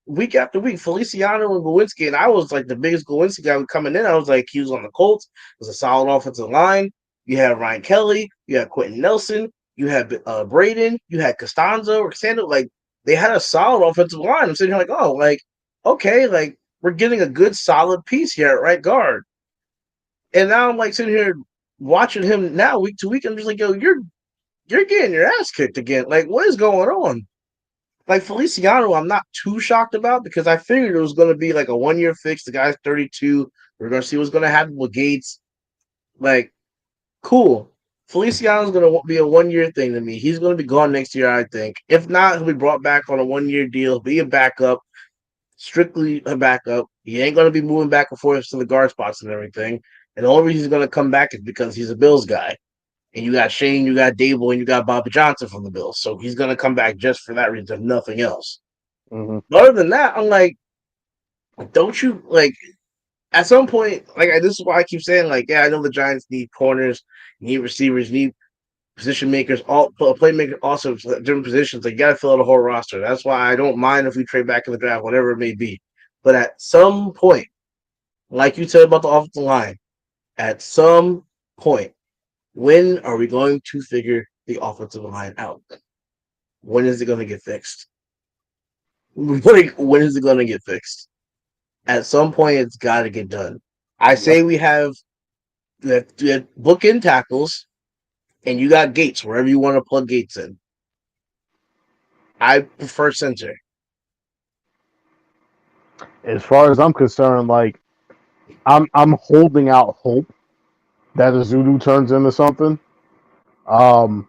week after week, Feliciano and Glowinski, and I was like the biggest Glowinski guy coming in. I was like, he was on the Colts. It was a solid offensive line. You had Ryan Kelly. You had Quentin Nelson. You had Braden. You had Costanzo or Cassandra. Like they had a solid offensive line. I'm sitting here like, oh, like okay, like we're getting a good solid piece here at right guard. And now I'm like sitting here watching him now week to week. I'm just like, yo, you're getting your ass kicked again. Like what is going on? Like Feliciano, I'm not too shocked about because I figured it was going to be like a 1-year fix. The guy's 32. We're going to see what's going to happen with Gates. Like, cool. Feliciano's going to be a 1-year thing to me. He's going to be gone next year, I think. If not, he'll be brought back on a 1-year deal, be a backup, strictly a backup. He ain't going to be moving back and forth to the guard spots and everything. And the only reason he's going to come back is because he's a Bills guy. And you got Shane, you got Dable, and you got Bobby Johnson from the Bills. So he's going to come back just for that reason, if nothing else. Mm-hmm. But other than that, I'm like, don't you, like, at some point, like, this is why I keep saying, like, yeah, I know the Giants need corners, need receivers, need position makers, all playmakers, also different positions. Like, you got to fill out a whole roster. That's why I don't mind if we trade back in the draft, whatever it may be. But at some point, like you said about the offensive line, at some point, when are we going to figure the offensive line out? When is it going to get fixed? Like, when is it going to get fixed? At some point, it's got to get done. I Yep. say we have the bookend tackles, and you got Gates wherever you want to plug Gates in. I prefer center. As far as I'm concerned, like I'm holding out hope that Azudu turns into something. Um,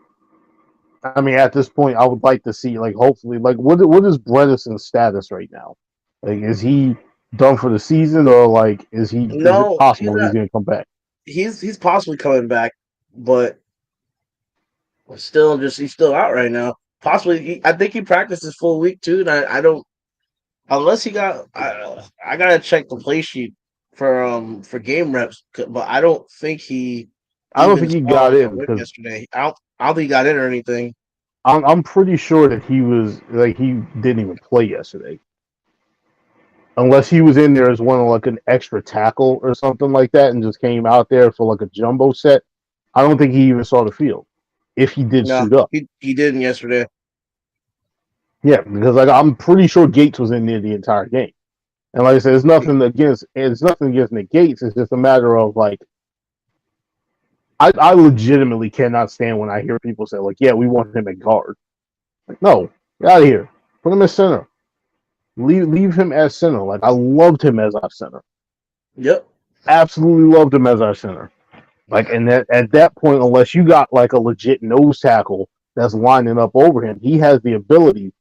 I mean, at this point, I would like to see, like, hopefully, like, what is Bredesen's status right now? Like, is he done for the season, or like, is it No, he's possible he's not. going to come back? He's possibly coming back, but still, just he's still out right now. Possibly, I think he practiced his full week too. And I don't unless he got. I gotta check the play sheet for game reps, but I don't think he I don't even think he saw got like a in rip because yesterday. I don't think he got in or anything. I'm pretty sure that he was like he didn't even play yesterday, unless he was in there as one of like an extra tackle or something like that, and just came out there for like a jumbo set. I don't think he even saw the field if he did No, suit up. he didn't yesterday. Yeah, because like I'm pretty sure Gates was in there the entire game. And like I said, it's nothing against Nick Gates. It's just a matter of like I legitimately cannot stand when I hear people say like, yeah, we want him at guard. Like, no, get out of here. Put him at center. Leave him as center. Like I loved him as our center. Yep. Absolutely loved him as our center. Like and that at that point, unless you got like a legit nose tackle that's lining up over him, he has the ability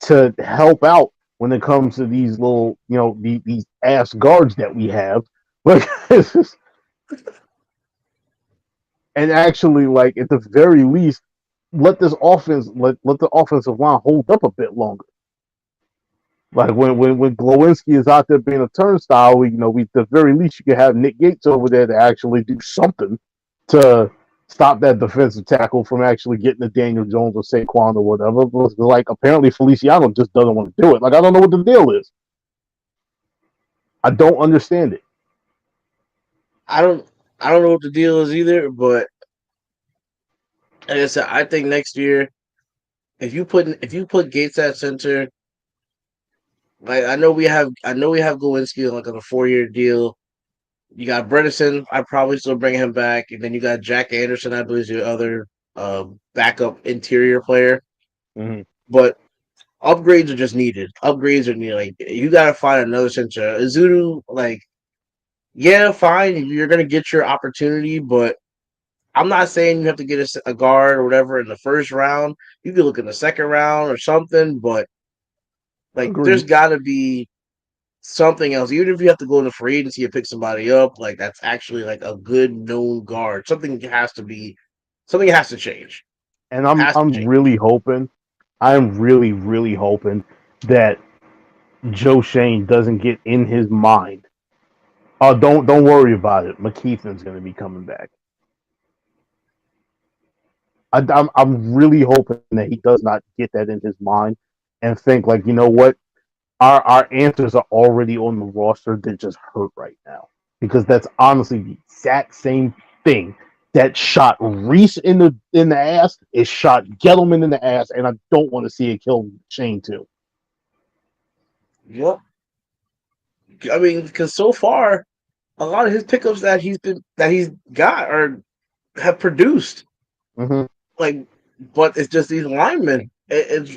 to help out when it comes to these little, these ass guards that we have. Like, and actually, like at the very least, let the offensive line hold up a bit longer. Like when Glowinski is out there being a turnstile, we at the very least you can have Nick Gates over there to actually do something to stop that defensive tackle from actually getting to Daniel Jones or Saquon or whatever. But like apparently Feliciano just doesn't want to do it. Like I don't know what the deal is. I don't understand it. I don't I don't know what the deal is either, but like I said, I think next year if you put Gates at center, like I know we have Glowinski like on a 4 year deal. You got Bredesen. I probably still bring him back, and then you got Jack Anderson. I believe is your other backup interior player. Mm-hmm. But upgrades are just needed. Upgrades are needed. Like you got to find another center. Azudu, like yeah, fine. You're gonna get your opportunity, but I'm not saying you have to get a guard or whatever in the first round. You could look in the second round or something, but like there's Agreed. got to be something else. Even if you have to go into free agency and pick somebody up, like that's actually like a good known guard. Something has to change. And I'm Has to I'm change. really hoping, I'm really hoping that Joe Shane doesn't get in his mind. Oh, don't worry about it. McKeithen's going to be coming back. I'm really hoping that he does not get that in his mind and think like, you know what, our answers are already on the roster. They're just hurt right now because that's honestly the exact same thing that shot Reese in the ass. It shot Gettleman in the ass, and I don't want to see it kill Shane too. Yep. I mean, because so far, a lot of his pickups that he's got are have produced. Mm-hmm. Like, but it's just these linemen. It's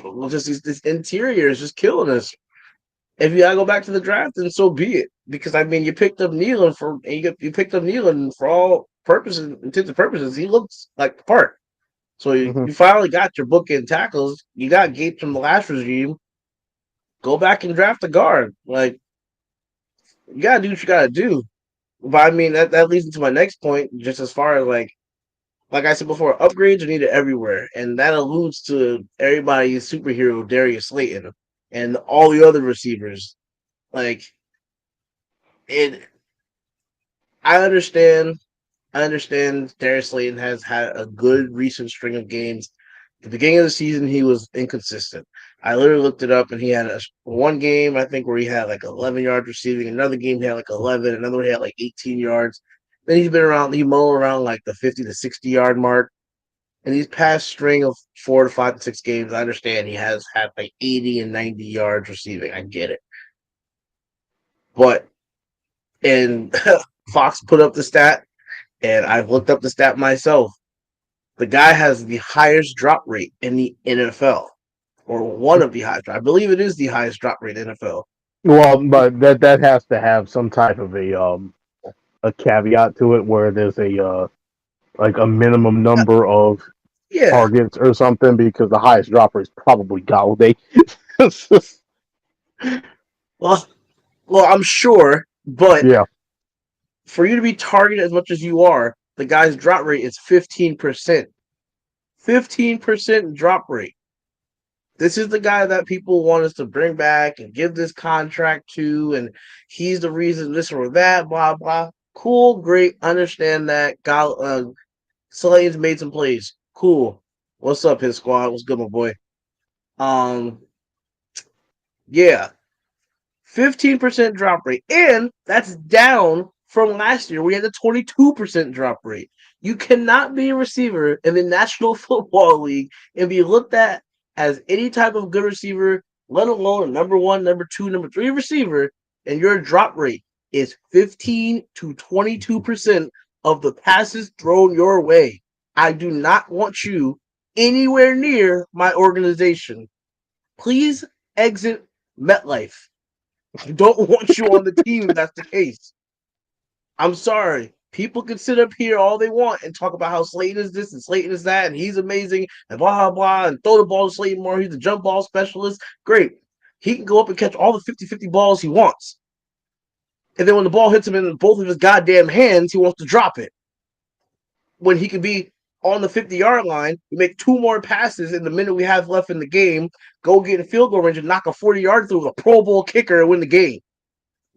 just this interior is just killing us. If you gotta go back to the draft, then so be it. Because I mean, you picked up Nealon you picked up Nealon for all purposes, intents and purposes. He looks like the part. So Mm-hmm. you finally got your bookend tackles. You got Gates from the last regime. Go back and draft a guard. Like you gotta do what you gotta do. But I mean that leads into my next point, just as far as like I said before, upgrades are needed everywhere, and that alludes to everybody's superhero Darius Slayton and all the other receivers. Like it, I understand. I understand Darius Slayton has had a good recent string of games. the beginning of the season, he was inconsistent. I literally looked it up, and he had one game, I think, where he had like 11 yards receiving. Another game, he had like 11. Another one, he had like 18 yards. Then he's been around, he mulled around like the 50 to 60 yard mark. And these past string of 4 to 5 to 6 games, I understand he has had like 80 and 90 yards receiving. I get it. But, and Fox put up the stat, and I've looked up the stat myself. The guy has the highest drop rate in the NFL, or one of the highest. I believe it is the highest drop rate in the NFL. Well, but that has to have some type of a caveat to it where there's like a minimum number of Yeah. targets or something because the highest dropper is probably Galladay. Well, I'm sure, but Yeah. for you to be targeted as much as you are, the guy's drop rate is 15%. 15% drop rate. This is the guy that people want us to bring back and give this contract to, and he's the reason this or that, blah, blah. Cool, great, understand that. Slayton's made some plays. Cool. What's up, his squad? What's good, my boy? Um, yeah, 15% drop rate, and that's down from last year. We had a 22% drop rate. You cannot be a receiver in the National Football League and be looked at as any type of good receiver, let alone a number one, number two, number three receiver, and your drop rate is 15 to 22% of the passes thrown your way. I do not want you anywhere near my organization. Please exit MetLife. I don't want you on the team if that's the case. I'm sorry. People can sit up here all they want and talk about how Slayton is this and Slayton is that, and he's amazing, and blah, blah, blah, and throw the ball to Slayton more. He's a jump ball specialist. Great. He can go up and catch all the 50-50 balls he wants. And then when the ball hits him in both of his goddamn hands, he wants to drop it. When he could be on the 50-yard line, we make two more passes in the minute we have left in the game, go get a field goal range and knock a 40-yard through with a Pro Bowl kicker and win the game.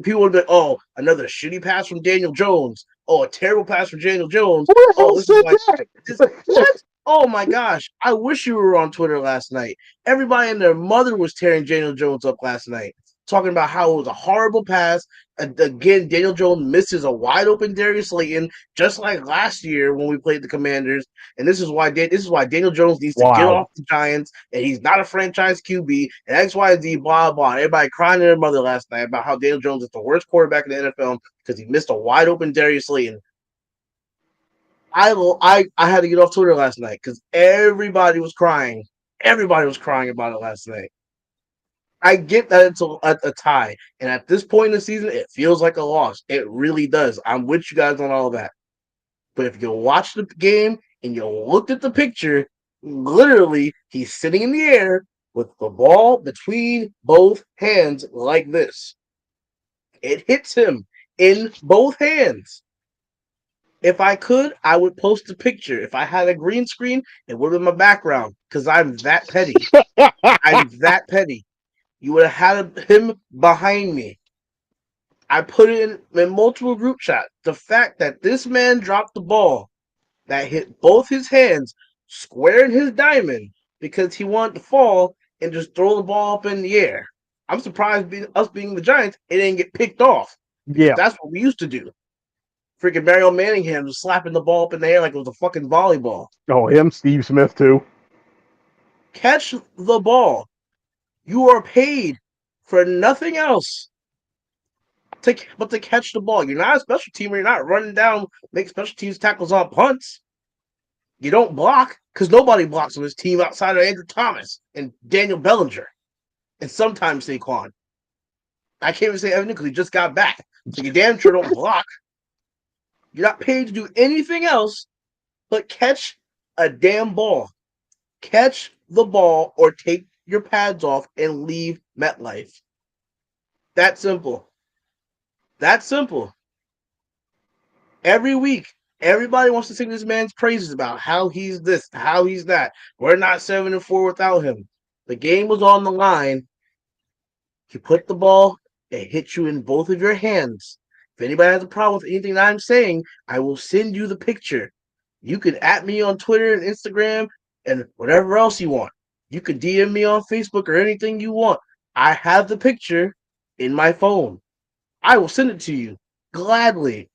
People would be like, oh, another shitty pass from Daniel Jones. Oh, a terrible pass from Daniel Jones. Who the hell Oh, this is said like, that? what? Oh my gosh. I wish you were on Twitter last night. Everybody and their mother was tearing Daniel Jones up last night, talking about how it was a horrible pass. Again, Daniel Jones misses a wide open Darius Slayton, just like last year when we played the Commanders. And this is why Daniel Jones needs to get Wow. off the Giants, and he's not a franchise QB. And X, Y, Z, blah, blah. Everybody crying to their mother last night about how Daniel Jones is the worst quarterback in the NFL because he missed a wide open Darius Slayton. I had to get off Twitter last night because everybody was crying. Everybody was crying about it last night. I get that it's a tie, and at this point in the season, it feels like a loss. It really does. I'm with you guys on all of that. But if you watch the game and you looked at the picture, literally, he's sitting in the air with the ball between both hands like this. It hits him in both hands. If I could, I would post a picture. If I had a green screen, it would have been my background because I'm that petty. I'm that petty. You would have had him behind me. I put it in multiple group chats. The fact that this man dropped the ball that hit both his hands square in his diamond because he wanted to fall and just throw the ball up in the air. I'm surprised us being the Giants, it didn't get picked off. Yeah. That's what we used to do. Freaking Mario Manningham was slapping the ball up in the air like it was a fucking volleyball. Oh, him, Steve Smith too. Catch the ball. You are paid for nothing else but to catch the ball. You're not a special teamer. You're not running down, make special teams tackles on punts. You don't block because nobody blocks on this team outside of Andrew Thomas and Daniel Bellinger and sometimes Saquon. I can't even say Evan because he just got back. So you damn sure don't block. You're not paid to do anything else but catch a damn ball. Catch the ball or take your pads off and leave MetLife. That simple. That simple. Every week, everybody wants to sing this man's praises about how he's this, how he's that. We're not 7-4 without him. The game was on the line. He put the ball, it hit you in both of your hands. If anybody has a problem with anything that I'm saying, I will send you the picture. You can at me on Twitter and Instagram, and whatever else you want. You could DM me on Facebook or anything you want. I have the picture in my phone. I will send it to you gladly.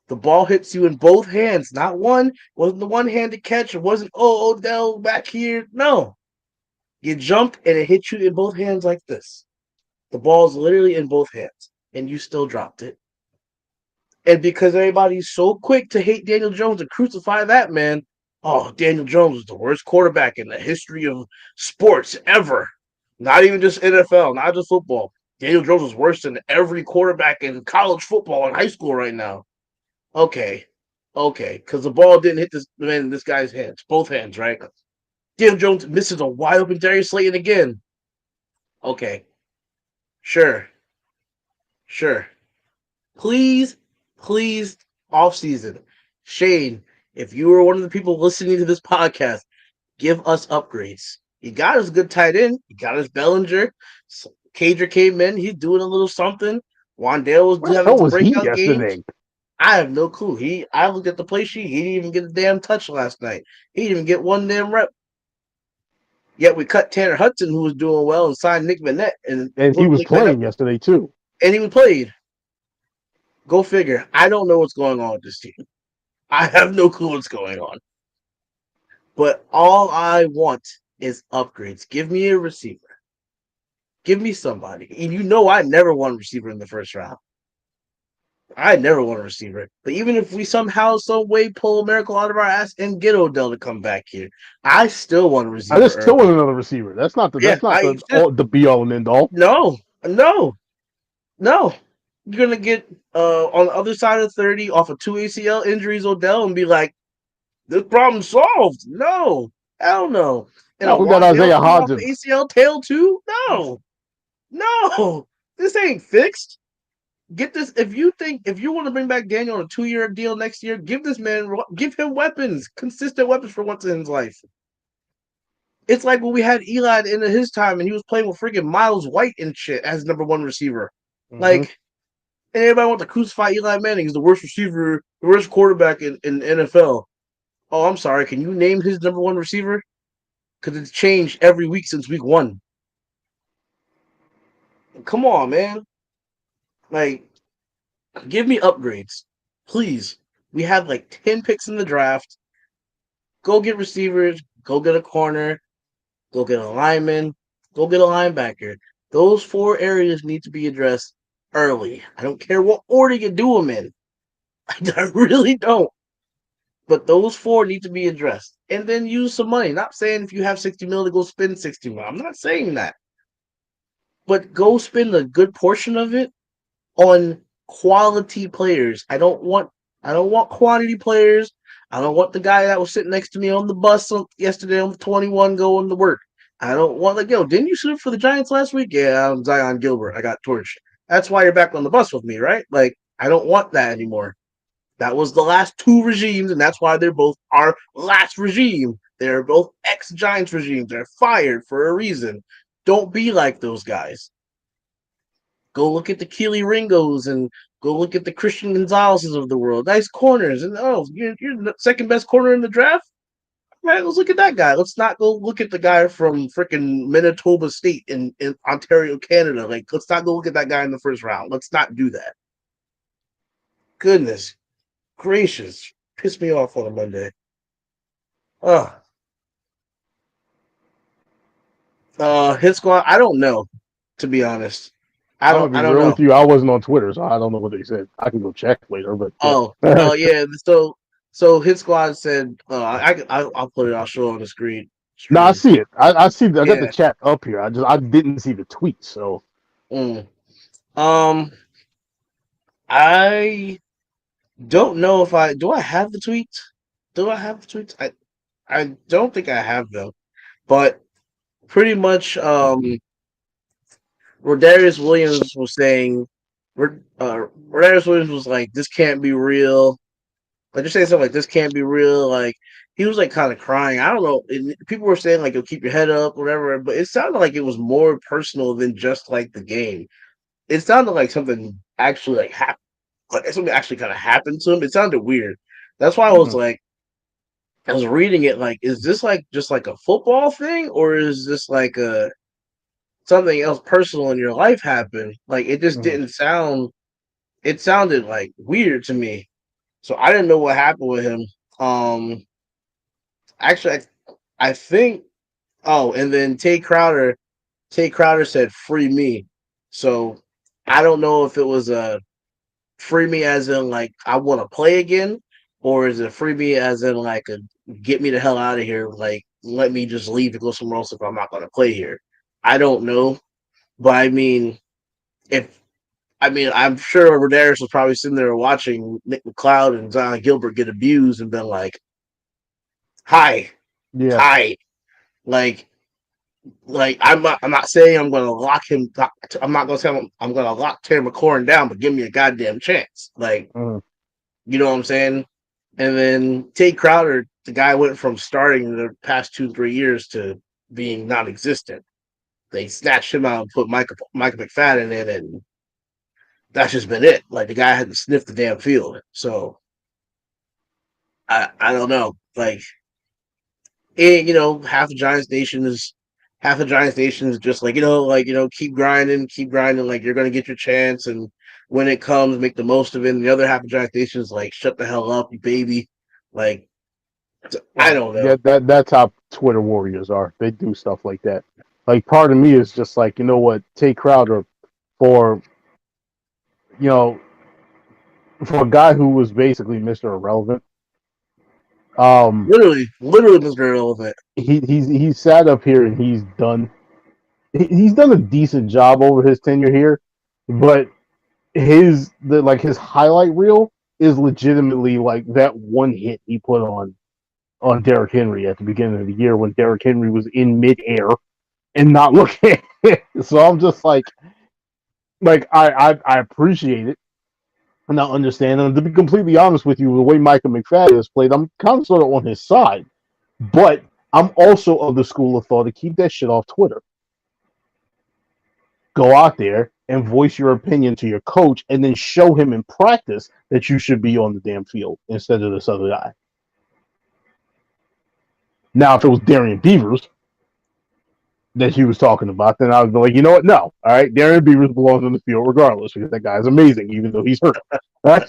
The ball hits you in both hands, not one. It wasn't the one-handed catch. It wasn't, oh, Odell back here. No. You jumped and it hit you in both hands like this. The ball's literally in both hands, and you still dropped it. And because everybody's so quick to hate Daniel Jones and crucify that man, oh, Daniel Jones is the worst quarterback in the history of sports ever. Not even just NFL, not just football. Daniel Jones is worse than every quarterback in college football and high school right now. Okay, because the ball didn't hit this man in this guy's hands, both hands, right? Daniel Jones misses a wide open Darius Slayton again. Okay, sure. Please, off season, Shane. If you were one of the people listening to this podcast, give us upgrades. You got us a good tight end. You got us Bellinger. Cager came in. He's doing a little something. Wandale was Where the having hell some was he breakout games. yesterday? I have no clue. I looked at the play sheet. He didn't even get a damn touch last night. He didn't even get one damn rep. Yet we cut Tanner Hudson, who was doing well, and signed Nick Vannett, and And he was playing yesterday too. And he played. Go figure. I don't know what's going on with this team. I have no clue what's going on. But all I want is upgrades. Give me a receiver. Give me somebody. And you know I never want a receiver in the first round. I never want a receiver. But even if we somehow, some way pull a miracle out of our ass and get Odell to come back here, I still want a receiver. I just still want another receiver. That's not the be all and end all. No. You're gonna get on the other side of 30 off of 2 ACL injuries, Odell, and be like, this problem solved. No, hell no. And we got Isaiah Hodgins. ACL tail too? No, this ain't fixed. Get this. If you want to bring back Daniel on a 2-year deal next year, give him weapons, consistent weapons for once in his life. It's like when we had Eli in his time and he was playing with freaking Miles White and shit as number one receiver. Mm-hmm. Like, and everybody wants to crucify Eli Manning. He's the worst receiver, the worst quarterback in NFL. Oh, I'm sorry. Can you name his number one receiver? Because it's changed every week since week 1. Come on, man. Like, give me upgrades. Please. We have like 10 picks in the draft. Go get receivers. Go get a corner. Go get a lineman. Go get a linebacker. Those 4 areas need to be addressed early. I don't care what order you do them in. I really don't. But those 4 need to be addressed. And then use some money. Not saying if you have $60 million to go spend $60 million. I'm not saying that. But go spend a good portion of it on quality players. I don't want quantity players. I don't want the guy that was sitting next to me on the bus yesterday on the 21 going to work. I don't want didn't you shoot for the Giants last week? Yeah, I'm Zion Gilbert. I got torched. That's why you're back on the bus with me, right? Like, I don't want that anymore. That was the last 2 regimes, and that's why they're both our last regime. They're both ex-Giants regimes. They're fired for a reason. Don't be like those guys. Go look at the Keely Ringos and go look at the Christian Gonzalez's of the world. Nice corners. And, you're the second best corner in the draft? All right, let's look at that guy. Let's not go look at the guy from freaking Manitoba State in Ontario, Canada. Like, let's not go look at that guy in the first round. Let's not do that. Goodness gracious. Pissed me off on a Monday. Hit squad, I don't know, to be honest. I don't know. With you, I wasn't on Twitter, so I don't know what they said. I can go check later, but yeah. So Hit Squad said, I'll put it. I'll show it on the screen. No, I see it. I see. I got the chat up here. I didn't see the tweet. So, I don't know if I have the tweets. Do I have the tweets? I don't think I have them, but pretty much, Rodarius Williams was saying, Rodarius Williams was like, this can't be real. Like, just saying something like, this can't be real. Like, he was like kind of crying. I don't know. People were saying like, you'll keep your head up, whatever. But it sounded like it was more personal than just like the game. It sounded like something actually like happened. Like something actually kind of happened to him. It sounded weird. That's why I was like, I was reading it like, is this like just like a football thing, or is this like a something else personal in your life happened? Like it just Mhm. didn't sound. It sounded like weird to me, so I didn't know what happened with him. Um, actually, I think. Oh, and then Tay Crowder said, "Free me." So I don't know if it was a free me as in like I want to play again, or is it free me as in like a get me the hell out of here, like let me just leave and go somewhere else if I'm not going to play here. I don't know, but I mean, if I'm sure Rodarius was probably sitting there watching Nick McLeod and Zion Gilbert get abused and been hi, Yeah. hi, like I'm not saying I'm going to lock him. I'm not going to say I'm going to lock Terry McLaurin down, but give me a goddamn chance. Like, Mhm. you know what I'm saying? And then Tate Crowder, the guy went from starting in the past 2-3 years to being non-existent. They snatched him out and put Micah McFadden in, and that's just been it. Like the guy had to sniff the damn field. So I don't know. Like half the Giants Nation is just like keep grinding. Like you're gonna get your chance, and when it comes, make the most of it. And the other half of Giants Nation is like, shut the hell up, you baby. Like I Well, don't know. yeah, that's how Twitter warriors are. They do stuff like that. Like part of me is just like, you know what, Tay Crowder for you know for a guy who was basically Mr. Irrelevant. Um, Literally, Mr. Irrelevant. he's sat up here and he's done a decent job over his tenure here, but his highlight reel is legitimately like that one hit he put on Derrick Henry at the beginning of the year when Derrick Henry was in midair and not looking at it. So I'm just I appreciate it and I understand. And to be completely honest with you, the way Micah McFadden has played, I'm kind of sort of on his side. But I'm also of the school of thought to keep that shit off Twitter. Go out there and voice your opinion to your coach and then show him in practice that you should be on the damn field instead of this other guy. Now, if it was Darian Beavers that he was talking about, then I would be like, you know what? No. All right. Darian Beavers belongs on the field regardless because that guy is amazing, even though he's hurt. Right?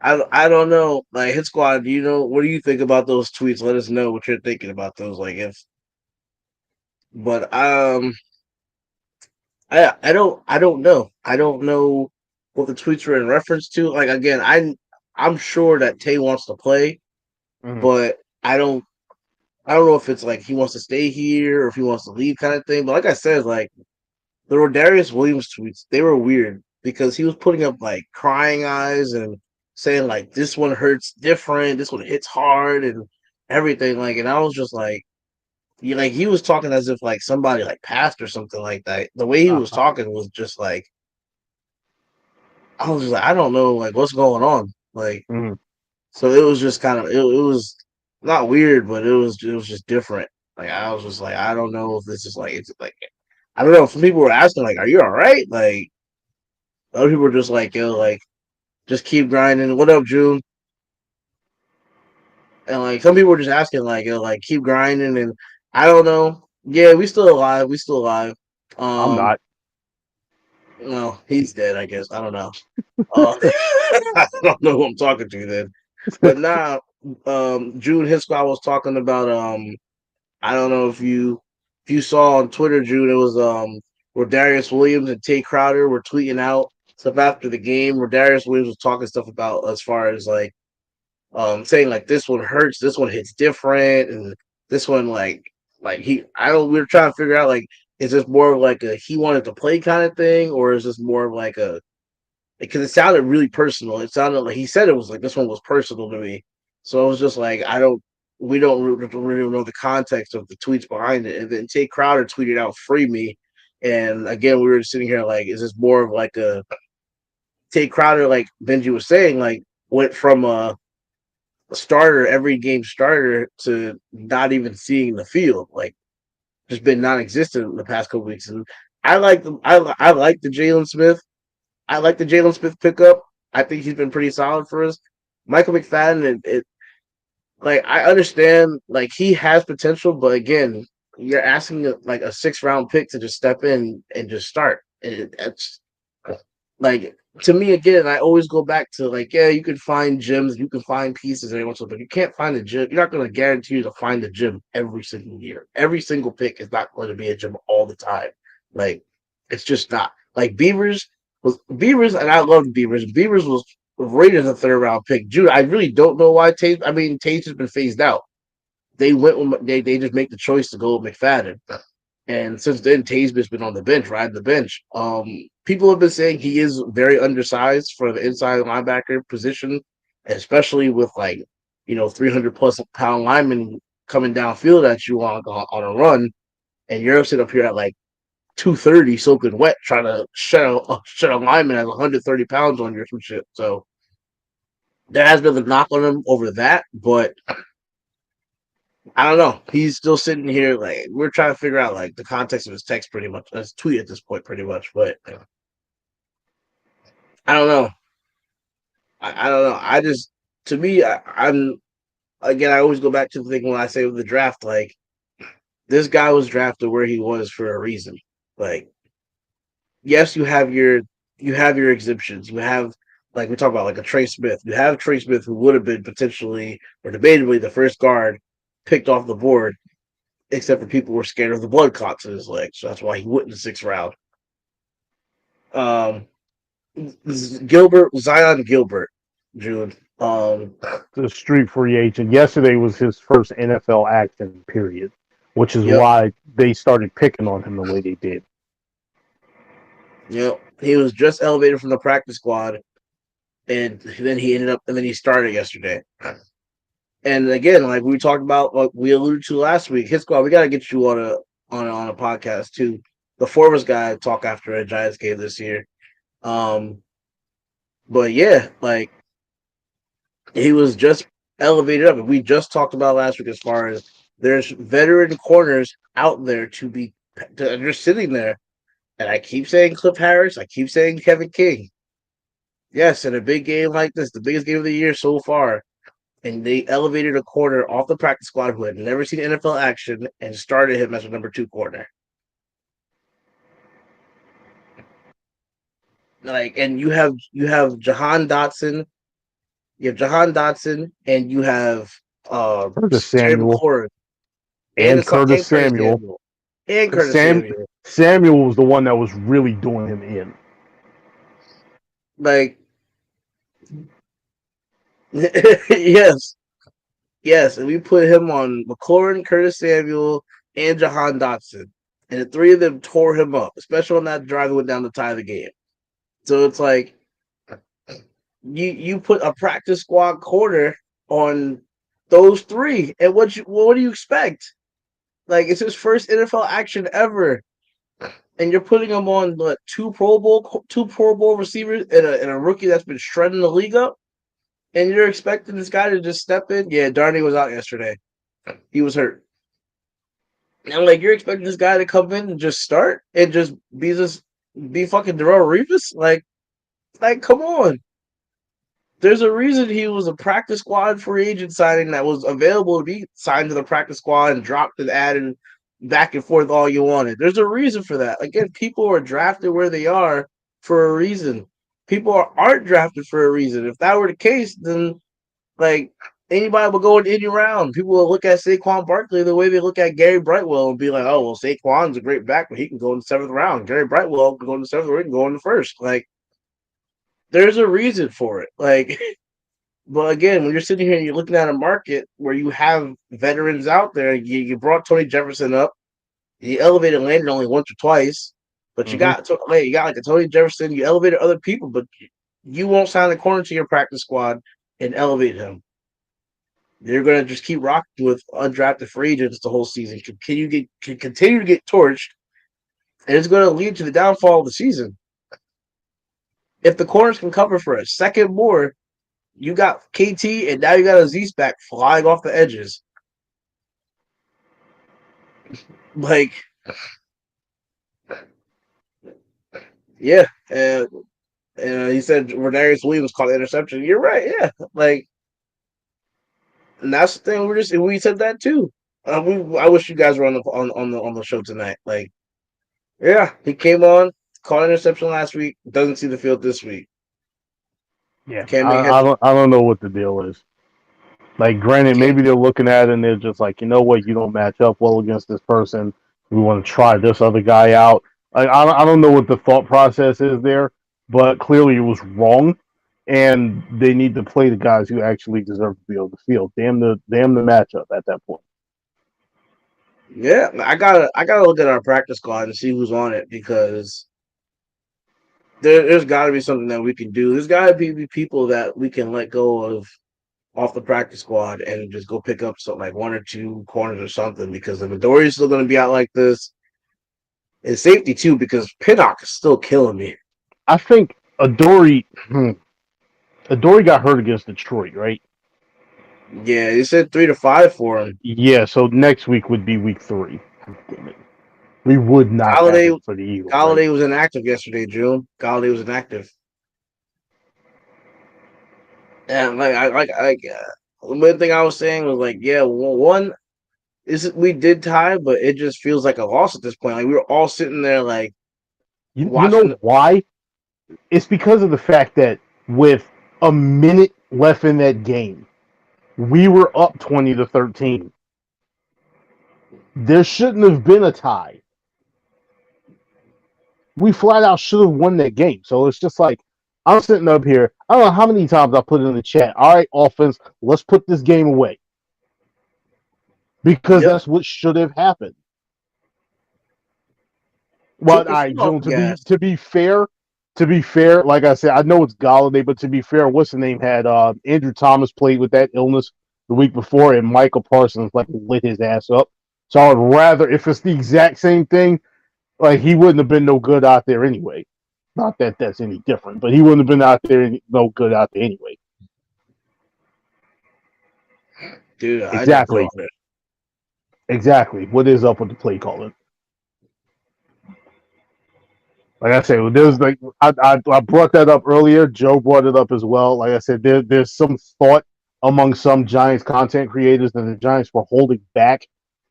I don't know. Like Hit Squad, do you know what do you think about those tweets? Let us know what you're thinking about those. Like if but I don't know. I don't know what the tweets were in reference to. Like again, I'm sure that Tay wants to play, Mhm. but I don't know if it's like he wants to stay here or if he wants to leave kind of thing. But like I said, like the Rodarius Williams tweets, they were weird because he was putting up like crying eyes and saying like this one hurts different, this one hits hard and everything. Like and I was just like he was talking as if like somebody like passed or something like that. The way he was Uh-huh. talking was just like I was just like, I don't know like what's going on. Like Mhm. so it was just kind of it was not weird, but it was just different. Like I was just like, I don't know if this is like it's like I don't know. Some people were asking like, "Are you all right?" Like other people were just like, "Yo, like just keep grinding." What up, June? And like some people were just asking like, "Yo, like keep grinding." And I don't know. Yeah, we still alive. We still alive. I'm Um, not. well, he's dead. I guess I don't know. I don't know who I'm talking to then. But now, June Hiscott was talking about I don't know if you saw on Twitter, June, it was where Darius Williams and Tay Crowder were tweeting out stuff after the game where Darius Williams was talking stuff about as far as like saying like this one hurts, this one hits different, and this one like he I don't we were trying to figure out like is this more of like a he wanted to play kind of thing or is this more of like a because it sounded really personal. It sounded like he said it was like this one was personal to me. So it was just like we don't really know the context of the tweets behind it. And then Tay Crowder tweeted out "Free me," and again we were sitting here like, is this more of like a Tay Crowder like Benji was saying like went from a starter every game starter to not even seeing the field like just been non-existent in the past couple weeks. And I like the Jalen Smith. I like the Jalen Smith pickup. I think he's been pretty solid for us. Michael McFadden, like I understand, like he has potential, but again, you're asking like a 6th round pick to just step in and just start. That's like to me again. I always go back to like, yeah, you can find gyms, you can find pieces every once in a while, but you can't find a gym. You're not going to guarantee you to find a gym every single year. Every single pick is not going to be a gym all the time. Like it's just not. Like Beavers, and I love Beavers. Beavers was rated as a 3rd round pick. Dude, I really don't know why Tate. I mean, Tate has been phased out. They went with they just make the choice to go with McFadden. And since then, Taysby's been on the bench, riding the bench. People have been saying he is very undersized for the inside linebacker position, especially with like 300+ pound linemen coming downfield at you on a run, and you're sitting up here at like 230, soaking wet, trying to shut a lineman at 130 pounds on you or some shit. So there has been the knock on him over that, but I don't know. He's still sitting here like we're trying to figure out like the context of his text, pretty much, his tweet at this point, pretty much. But I don't know. I don't know. I just to me, I'm again. I always go back to the thing when I say with the draft, like this guy was drafted where he was for a reason. Like yes, you have your exemptions. You have like we talk about like a Trey Smith. You have Trey Smith who would have been potentially or debatably the first guard picked off the board, except for people were scared of the blood clots in his legs. So that's why he went in the 6th round. Um, Zion Gilbert, June. The street free agent. Yesterday was his first NFL action period, which is Yep, why they started picking on him the way they did. yep. He was just elevated from the practice squad, and then he started yesterday. And again, like we talked about, like we alluded to last week, his squad. We got to get you on a podcast too. The Forbes guy talk after a Giants game this year. Um, but yeah, like he was just elevated up. And we just talked about last week as far as there's veteran corners out there they're just sitting there. And I keep saying Cliff Harris, I keep saying Kevin King. Yes, in a big game like this, the biggest game of the year so far, and they elevated a corner off the practice squad who had never seen NFL action and started him as a number 2 corner. Like, and you have Jahan Dotson, and you have Curtis Terry Samuel McLaurin and and Curtis Curtis Samuel. Samuel and Curtis Sam Samuel. Samuel was the one that was really doing him in. Like, yes, yes, and we put him on McLaurin, Curtis Samuel, and Jahan Dotson, and the 3 of them tore him up, especially on that drive that went down to tie the game. So it's like you put a practice squad corner on those 3, and what do you expect? Like it's his first NFL action ever, and you're putting him on what, two Pro Bowl receivers and a rookie that's been shredding the league up, and you're expecting this guy to just step in. Yeah, Darnay was out yesterday; he was hurt. And like you're expecting this guy to come in and just start and just be fucking Darrell Revis, like come on. There's a reason he was a practice squad free agent signing that was available to be signed to the practice squad and dropped and added back and forth all you wanted. There's a reason for that. Again, people are drafted where they are for a reason. Aren't drafted for a reason. If that were the case, then like anybody would go in any round. People will look at Saquon Barkley the way they look at Gary Brightwell and be like, "Oh, well, Saquon's a great back, but he can go in the 7th round. Gary Brightwell can go in the 7th, or he can go in the first." Like, there's a reason for it. Like, but again, when you're sitting here and you're looking at a market where you have veterans out there, you brought Tony Jefferson up, you elevated Landon only once or twice, but Mm-hmm. you got like a Tony Jefferson, you elevated other people, but you won't sign a corner to your practice squad and elevate him. You're gonna just keep rocking with undrafted free agents the whole season. Continue to get torched, and it's going to lead to the downfall of the season. If the corners can cover for a second more, you got KT, and now you got Aziz back flying off the edges. Like, yeah. And he said Rodarius Williams caught the interception. You're right. Yeah. Like, And that's the thing. We said that too. I wish you guys were on the show tonight. Like, yeah, he came on, caught an interception last week, doesn't see the field this week. Yeah, Can't make I heads. don't know what the deal is. Like, granted, Can't. maybe they're looking at it and they're just like, you know what, you don't match up well against this person. We want to try this other guy out. Like, I don't know what the thought process is there, but clearly it was wrong, and they need to play the guys who actually deserve to be on the field. Damn the matchup at that point. Yeah, I gotta look at our practice squad and see who's on it because there's got to be something that we can do. There's got to be people that we can let go of off the practice squad and just go pick up something like one or two corners or something because if Midori's still going to be out like this, and safety too because Pinnock is still killing me. I think Adoree got hurt against Detroit, right? Yeah, they said 3 to 5 for him. Yeah, so next week would be week 3. Damn it. We would not have Galladay him for the Eagles, right? Galladay was inactive yesterday, June. Galladay was inactive. And the main thing I was saying was like, yeah, well, one is we did tie, but it just feels like a loss at this point. Like we were all sitting there like You watching. know why? It's because of the fact that with a minute left in that game, we were up 20-13. There shouldn't have been a tie. We flat out should have won that game. So it's just like I'm sitting up here. I don't know how many times I put it in the chat. All right, offense, let's put this game away because Yep. that's what should have happened. Well, all Took the right, foot off June. the gas. To be fair, like I said, I know it's Galladay, but to be fair, what's the name had Andrew Thomas played with that illness the week before, and Michael Parsons like lit his ass up. So I'd rather, if it's the exact same thing, like he wouldn't have been no good out there anyway. Not that that's any different, but he wouldn't have been out there no good out there anyway. Dude, I just Exactly, don't. exactly. What is up with the play calling? Like I said, there's like I brought that up earlier. Joe brought it up as well. Like I said, there's some thought among some Giants content creators that the Giants were holding back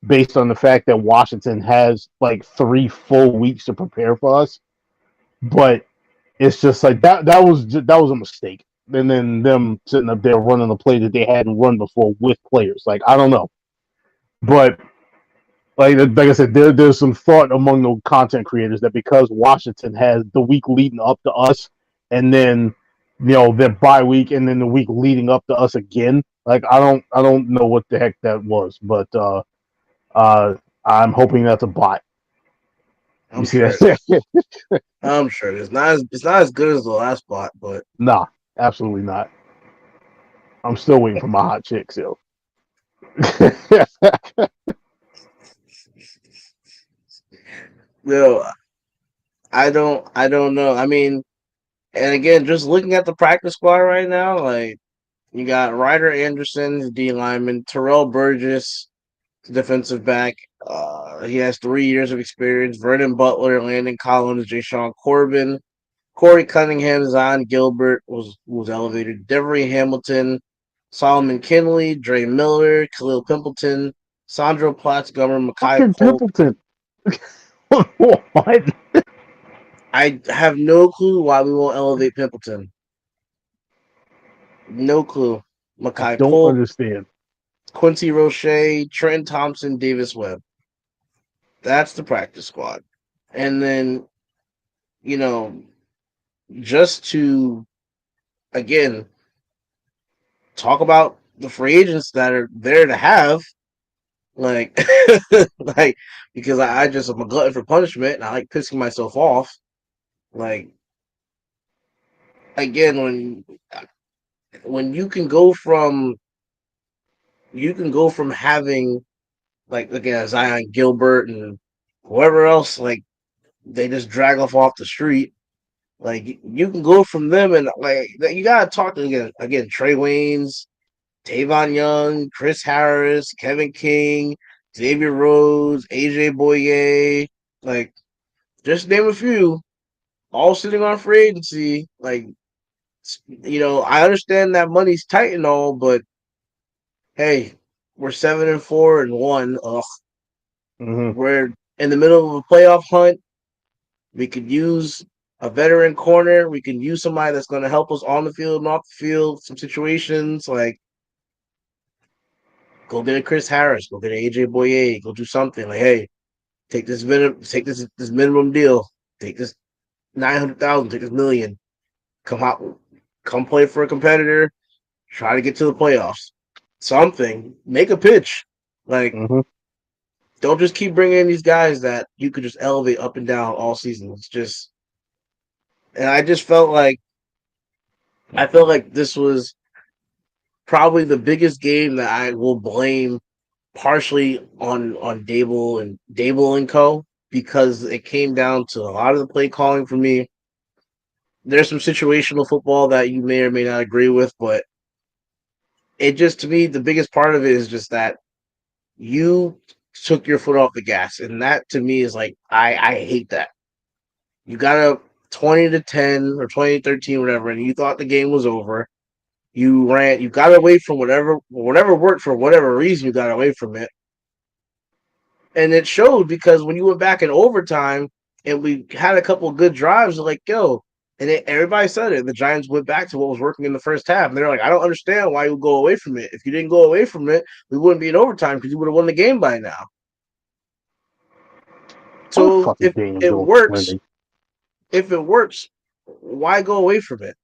based on the fact that Washington has like 3 full weeks to prepare for us. But it's just like that was a mistake. And then them sitting up there running a play that they hadn't run before with players. Like I don't know, but like I said, there's some thought among the content creators that because Washington has the week leading up to us, and then their bye week, and then the week leading up to us again. Like I don't know what the heck that was, but I'm hoping that's a bot. You I'm see sure. that? I'm sure it's not as good as the last spot, but Nah, absolutely not. I'm still waiting for my hot chick still. yo, I don't know. I mean, and again, just looking at the practice squad right now, like you got Ryder Anderson, D lineman, Terrell Burgess, defensive back. He has 3 years of experience. Vernon Butler, Landon Collins, Jay Sean Corbin, Corey Cunningham, Zion Gilbert was elevated. Devery Hamilton, Solomon Kinley, Dre Miller, Khalil Pimpleton, Sandro Platzgummer, Makai Fucking Polk. Pimpleton. What? I have no clue why we won't elevate Pimpleton. No clue. I Makai don't Polk, understand. Quincy Roche, Trenton Thompson, Davis Webb. That's the practice squad. And then, you know, just to, again, talk about the free agents that are there to have, like, like because I just am a glutton for punishment and I like pissing myself off. Like, again, when you can go from having like again Zion Gilbert and whoever else like they just drag off the street. Like you can go from them and like you gotta talk to again Trey Waynes, Tavon Young, Chris Harris, Kevin King, Xavier Rhodes, AJ Boye, like just name a few, all sitting on free agency. Like I understand that money's tight and all, but hey, we're 7-4-1. Ugh, Hmm. we're in the middle of a playoff hunt. We could use a veteran corner. We can use somebody that's going to help us on the field and off the field. Some situations like go get a Chris Harris, go get an AJ Boye, go do something like, hey, take this minimum deal, take this 900,000, take this million, come out, come play for a competitor, try to get to the playoffs. Something, make a pitch. Like, Hmm. don't just keep bringing in these guys that you could just elevate up and down all season. It's just, and I felt like this was probably the biggest game that I will blame partially on Dable and Co. because it came down to a lot of the play calling for me. There's some situational football that you may or may not agree with, but it just to me the biggest part of it is just that you took your foot off the gas, and that to me is like I hate that. You got a 20-10 or 20-13, whatever, and you thought the game was over. You got away from whatever worked for whatever reason. You got away from it, and it showed because when you went back in overtime and we had a couple of good drives, like yo, and everybody said it. The Giants went back to what was working in the first half. And they're like, I don't understand why you go away from it. If you didn't go away from it, we wouldn't be in overtime because you would have won the game by now. Oh, So fucking Daniel it Jones works, winning. if it works, why go away from it?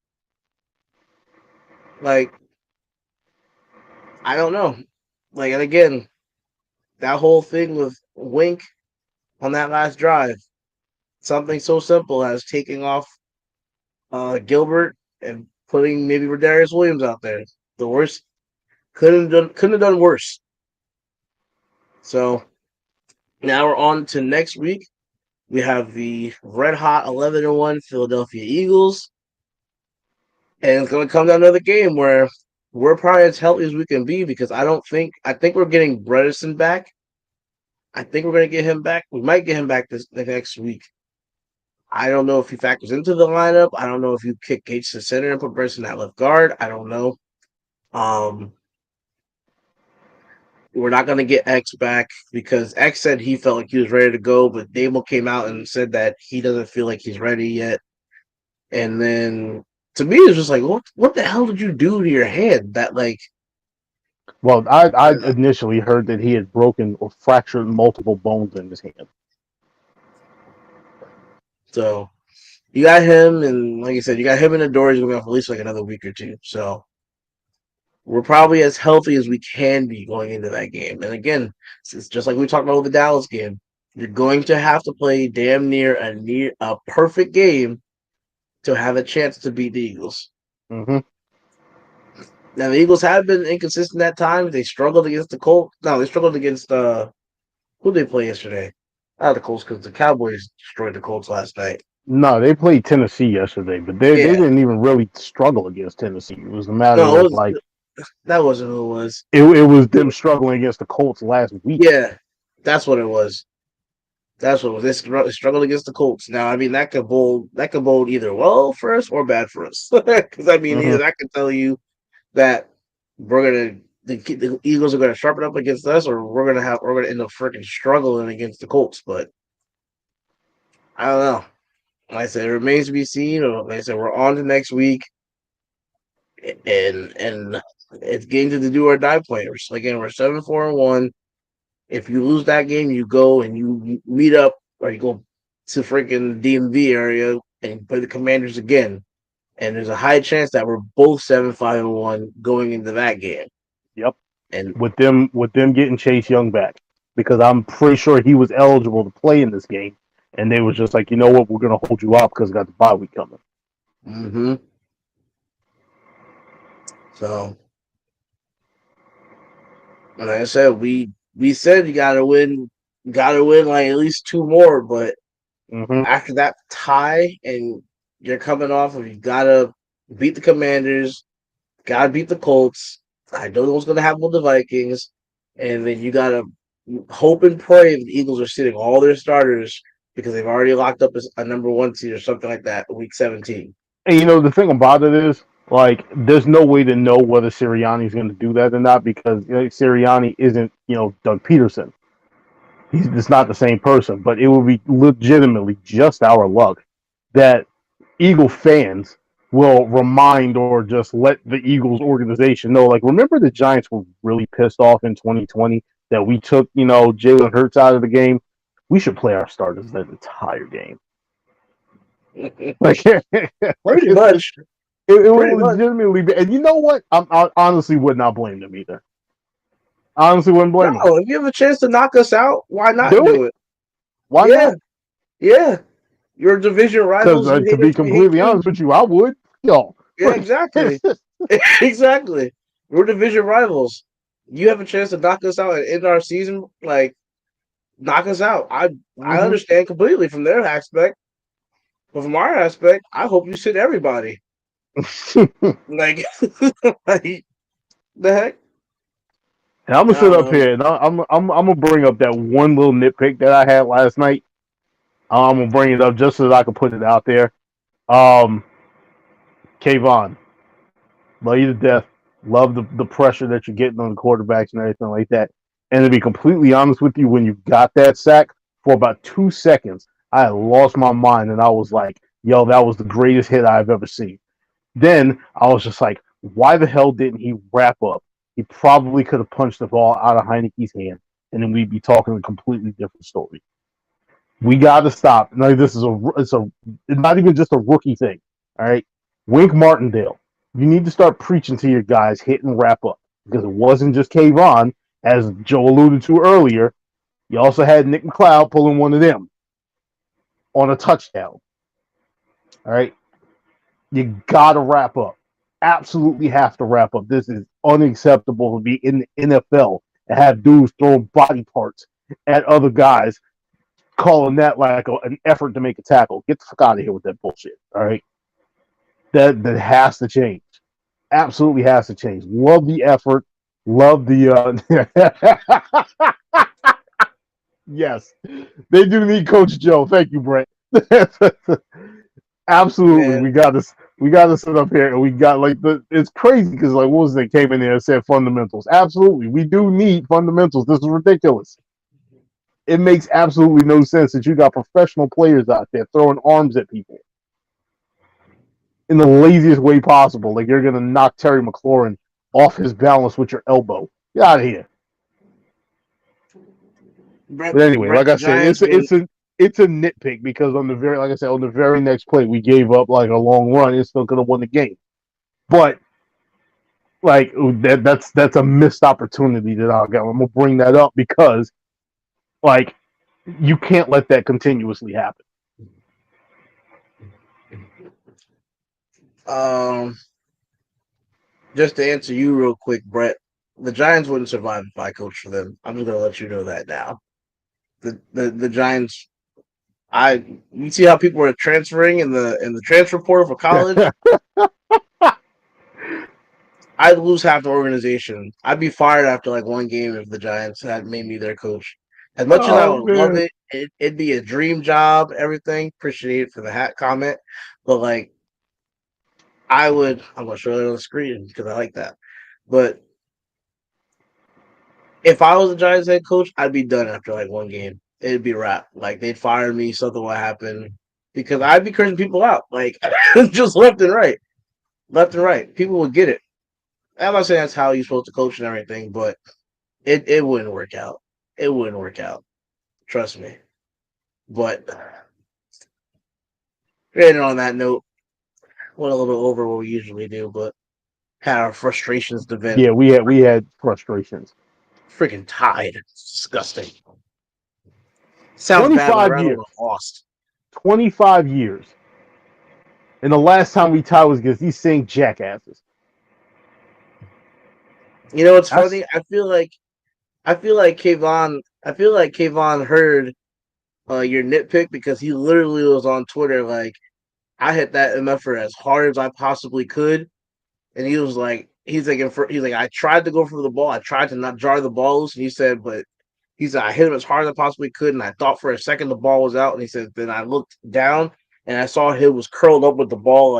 Like I don't know. Like and again, that whole thing with Wink on that last drive, something so simple as taking off Gilbert and putting maybe Rodarius Williams out there. The worst couldn't have done worse. So now we're on to next week. We have the red hot 11-1 Philadelphia Eagles, and it's going to come down to another game where we're probably as healthy as we can be because I think we're getting Bredesen back. I think we're going to get him back. We might get him back this the next week. I don't know if he factors into the lineup. I don't know if you kick Gates to center and put Bredesen at left guard. I don't know. Um, we're not going to get X back because X said he felt like he was ready to go, but Dable came out and said that he doesn't feel like he's ready yet. And then to me, it's just like, what the hell did you do to your hand? That like, Well, I initially heard that he had broken or fractured multiple bones in his hand. so you got him, and like you said, you got him in the door. He's going to be off at least like another week or two. So we're probably as healthy as we can be going into that game. And again, it's just like we talked about with the Dallas game. You're going to have to play damn near a perfect game to have a chance to beat the Eagles. Hmm. Now the Eagles have been inconsistent at times. They struggled against the Colts. No, they struggled against who did they play yesterday? Not the Colts because the Cowboys destroyed the Colts last night. No, they played Tennessee yesterday, but they Yeah, didn't even really struggle against Tennessee. It was a matter no, of like that wasn't who it was. it was them struggling against the Colts last week. Yeah, that's what it was. That's what it was. They struggled against the Colts. Now, I mean, that could bode either well for us or bad for us. Because I mean, either Hmm. that could tell you that we're gonna the Eagles are gonna sharpen up against us, or we're gonna end up freaking struggling against the Colts. But I don't know. Like I said, it remains to be seen. Or like I said, we're on to next week, and it's games of the do or die players. Again, we're 7-4-1. If you lose that game, you go and you meet up, or you go to freaking DMV area and play the Commanders again. And there's a high chance that we're both 7-5-1 going into that game. Yep, And with them getting Chase Young back because I'm pretty sure he was eligible to play in this game, and they was just like, you know what, we're gonna hold you out because we got the bye week coming. mm-hmm. So, like I said, we said you gotta win like at least two more. But Hmm. after that tie, and you're coming off of you gotta beat the Commanders, gotta beat the Colts. I don't know what's gonna happen with the Vikings, and then you gotta hope and pray the Eagles are sitting all their starters because they've already locked up a number one seed or something like that, week 17. And you know the thing about it is, Like, there's no way to know whether Sirianni's going to do that or not because Sirianni isn't, Doug Peterson. He's just not the same person. But it would be legitimately just our luck that Eagle fans will remind or just let the Eagles organization know. Like, remember the Giants were really pissed off in 2020 that we took, Jalen Hurts out of the game. We should play our starters that entire game. Like, Pretty much. It would legitimately be, and you know what? I honestly would not blame them either. Honestly, wouldn't blame them. No, if you have a chance to knock us out, why not do it? Why not? Yeah. Your division rivals. Because to be completely honest with you, I would. Yo. Yeah, exactly. Exactly. We're division rivals. You have a chance to knock us out and end our season, like knock us out. I understand completely from their aspect, but from our aspect, I hope you sit everybody. Like, like the heck. And I'm gonna sit up here and I'm gonna bring up that one little nitpick that I had last night. I'm gonna bring it up just so that I can put it out there. Kayvon, love you to death. Love the pressure that you're getting on the quarterbacks and everything like that. And to be completely honest with you, when you got that sack for about 2 seconds, I lost my mind and I was like, yo, that was the greatest hit I've ever seen. Then I was just like, why the hell didn't he wrap up? He probably could have punched the ball out of Heineke's hand, and then we'd be talking a completely different story. We got to stop. Like, it's not even just a rookie thing. All right, Wink Martindale, you need to start preaching to your guys, hit and wrap up, because it wasn't just Kayvon, as Joe alluded to earlier. You also had Nick McLeod pulling one of them on a touchdown. All right, you got to wrap up. Absolutely have to wrap up. This is unacceptable to be in the NFL and have dudes throwing body parts at other guys, calling that like an effort to make a tackle. Get the fuck out of here with that bullshit. All right, that has to change. Absolutely has to change. Love the effort. Love the. Yes, they do need Coach Joe. Thank you, Brent. Absolutely, man. We got to sit up here and we got it's crazy because what was it? Came in there and said fundamentals. Absolutely, we do need fundamentals. This is ridiculous. It makes absolutely no sense that you got professional players out there throwing arms at people in the laziest way possible. Like you're gonna knock Terry McLaurin off his balance with your elbow. Get out of here. But anyway, like I said, it's a nitpick because on the very next play we gave up like a long run. It still could have won the game, but that's a missed opportunity that I'm gonna bring that up because you can't let that continuously happen. Just to answer you real quick, Brett, the Giants wouldn't survive if I coached for them. I'm just gonna let you know that now. The Giants. You see how people are transferring in the transfer portal for college. I'd lose half the organization. I'd be fired after one game if the Giants had made me their coach. As much as I would love it, it'd be a dream job. Everything. Appreciate it for the hat comment, but I'm gonna show it on the screen because I like that. But if I was the Giants head coach, I'd be done after one game. It'd be a wrap. They'd fire me, something would happen. Because I'd be cursing people out. Just left and right. Left and right. People would get it. I'm not saying that's how you're supposed to coach and everything, but it wouldn't work out. It wouldn't work out. Trust me. But on that note, went a little bit over what we usually do, but had our frustrations to vent. Yeah, we had frustrations. Freaking tied. It's disgusting. Sounds 25 bad years. Lost. 25 years. And the last time we tied was against these same jackasses. You know what's funny? I feel like Kayvon heard your nitpick because he literally was on Twitter I hit that MFer as hard as I possibly could, and he was he's like I tried to go for the ball, I tried to not jar the ball loose, and he said, I hit him as hard as I possibly could, and I thought for a second the ball was out, and he said then I looked down and I saw he was curled up with the ball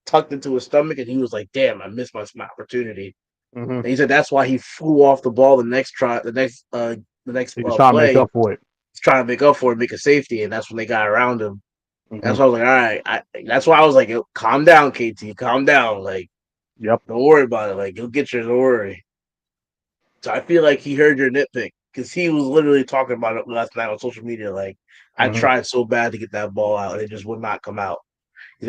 tucked into his stomach, and he was like, "Damn, I missed my opportunity." Hmm. And he said that's why he flew off the ball the next He was trying to make play. up for it. He's trying to make up for it, make a safety, and that's when they got around him. Hmm. That's why I was like, all right. That's why I was like, yo, calm down, KT, calm down. Like, Yep. don't worry about it. Like, you'll get yours. Don't worry. So I feel like he heard your nitpick because he was literally talking about it last night on social media. Like, I Hmm. tried so bad to get that ball out, and it just would not come out.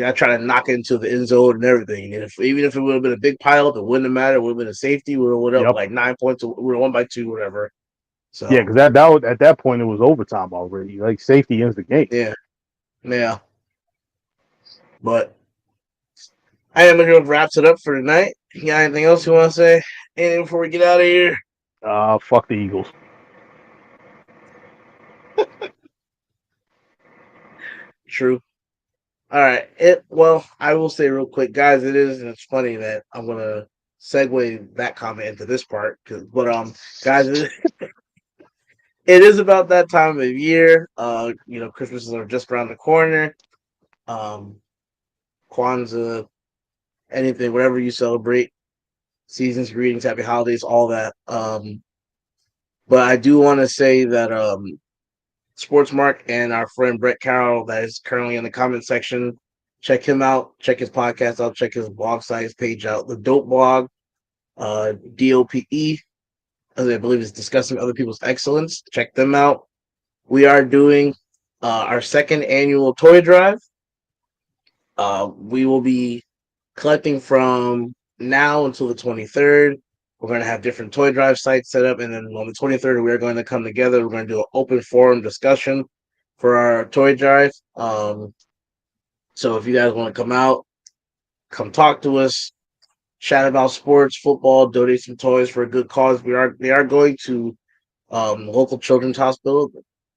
I tried to knock it into the end zone and everything. And even if it would have been a big pileup, it wouldn't have mattered. It would have been a safety. We would have went up Yep. like 9 points. We were 1-2, whatever. Yeah, So because that was, at that point it was overtime already. Like safety ends the game. yeah, yeah. But I am gonna wraps it up for tonight. You got anything else you want to say? Anything before we get out of here? Fuck the Eagles. True. All right. Well, I will say real quick, guys. It is, and it's funny that I'm gonna segue that comment into this part, guys, it is about that time of year. Christmas is just around the corner. Um, Kwanzaa, anything, whatever you celebrate, seasons, greetings, happy holidays, all that. But I do want to say that Sportsmark and our friend Brett Carroll, that is currently in the comment section. Check him out. Check his podcast out. Check his blog site, his page out. The Dope Blog, DOPE, as I believe is discussing other people's excellence. Check them out. We are doing our second annual toy drive. We will be collecting from now until the 23rd. We're going to have different toy drive sites set up, and then on the 23rd, we're going to come together. We're going to do an open forum discussion for our toy drive. So if you guys want to come out, come talk to us, chat about sports, football, donate some toys for a good cause. They are going to local children's hospital.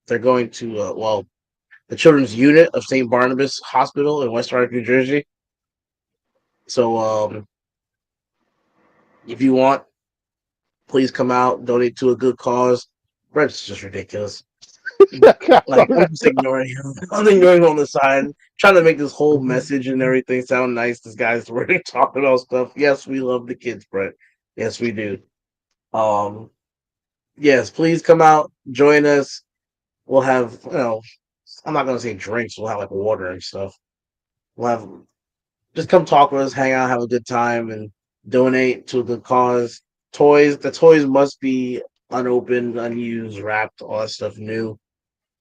They're going to the children's unit of St. Barnabas Hospital in West Orange, New Jersey. So if you want, please come out, donate to a good cause. Brett's just ridiculous. Like I'm just ignoring him. I'm ignoring him on the side, trying to make this whole message and everything sound nice. This guy's we're talking about stuff. Yes, we love the kids, Brett. Yes, we do. Um, yes, please come out, join us. We'll have, I'm not gonna say drinks. We'll have like water and stuff. We'll have just come talk with us, hang out, have a good time, and donate to a good cause. Toys. The toys must be unopened, unused, wrapped, all that stuff new.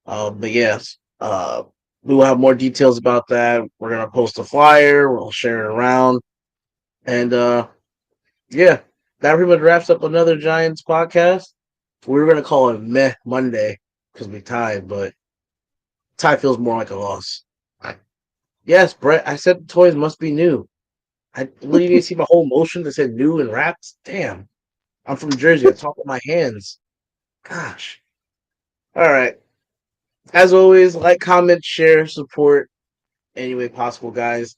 But yes, we will have more details about that. We're gonna post a flyer. We'll share it around, and yeah, that pretty much wraps up another Giants podcast. We were gonna call it Meh Monday because we tied, but tie feels more like a loss. Yes, Brett. I said the toys must be new. I literally didn't see my whole motion that said new and wrapped. Damn, I'm from Jersey. I talk with my hands. Gosh. All right. As always, like, comment, share, support any way possible, guys.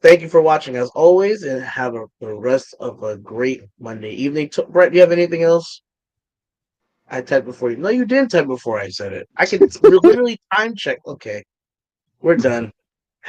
Thank you for watching as always, and have the rest of a great Monday evening. Brett, do you have anything else? I typed before you. No, you didn't type before I said it. I can literally time check. Okay, we're done.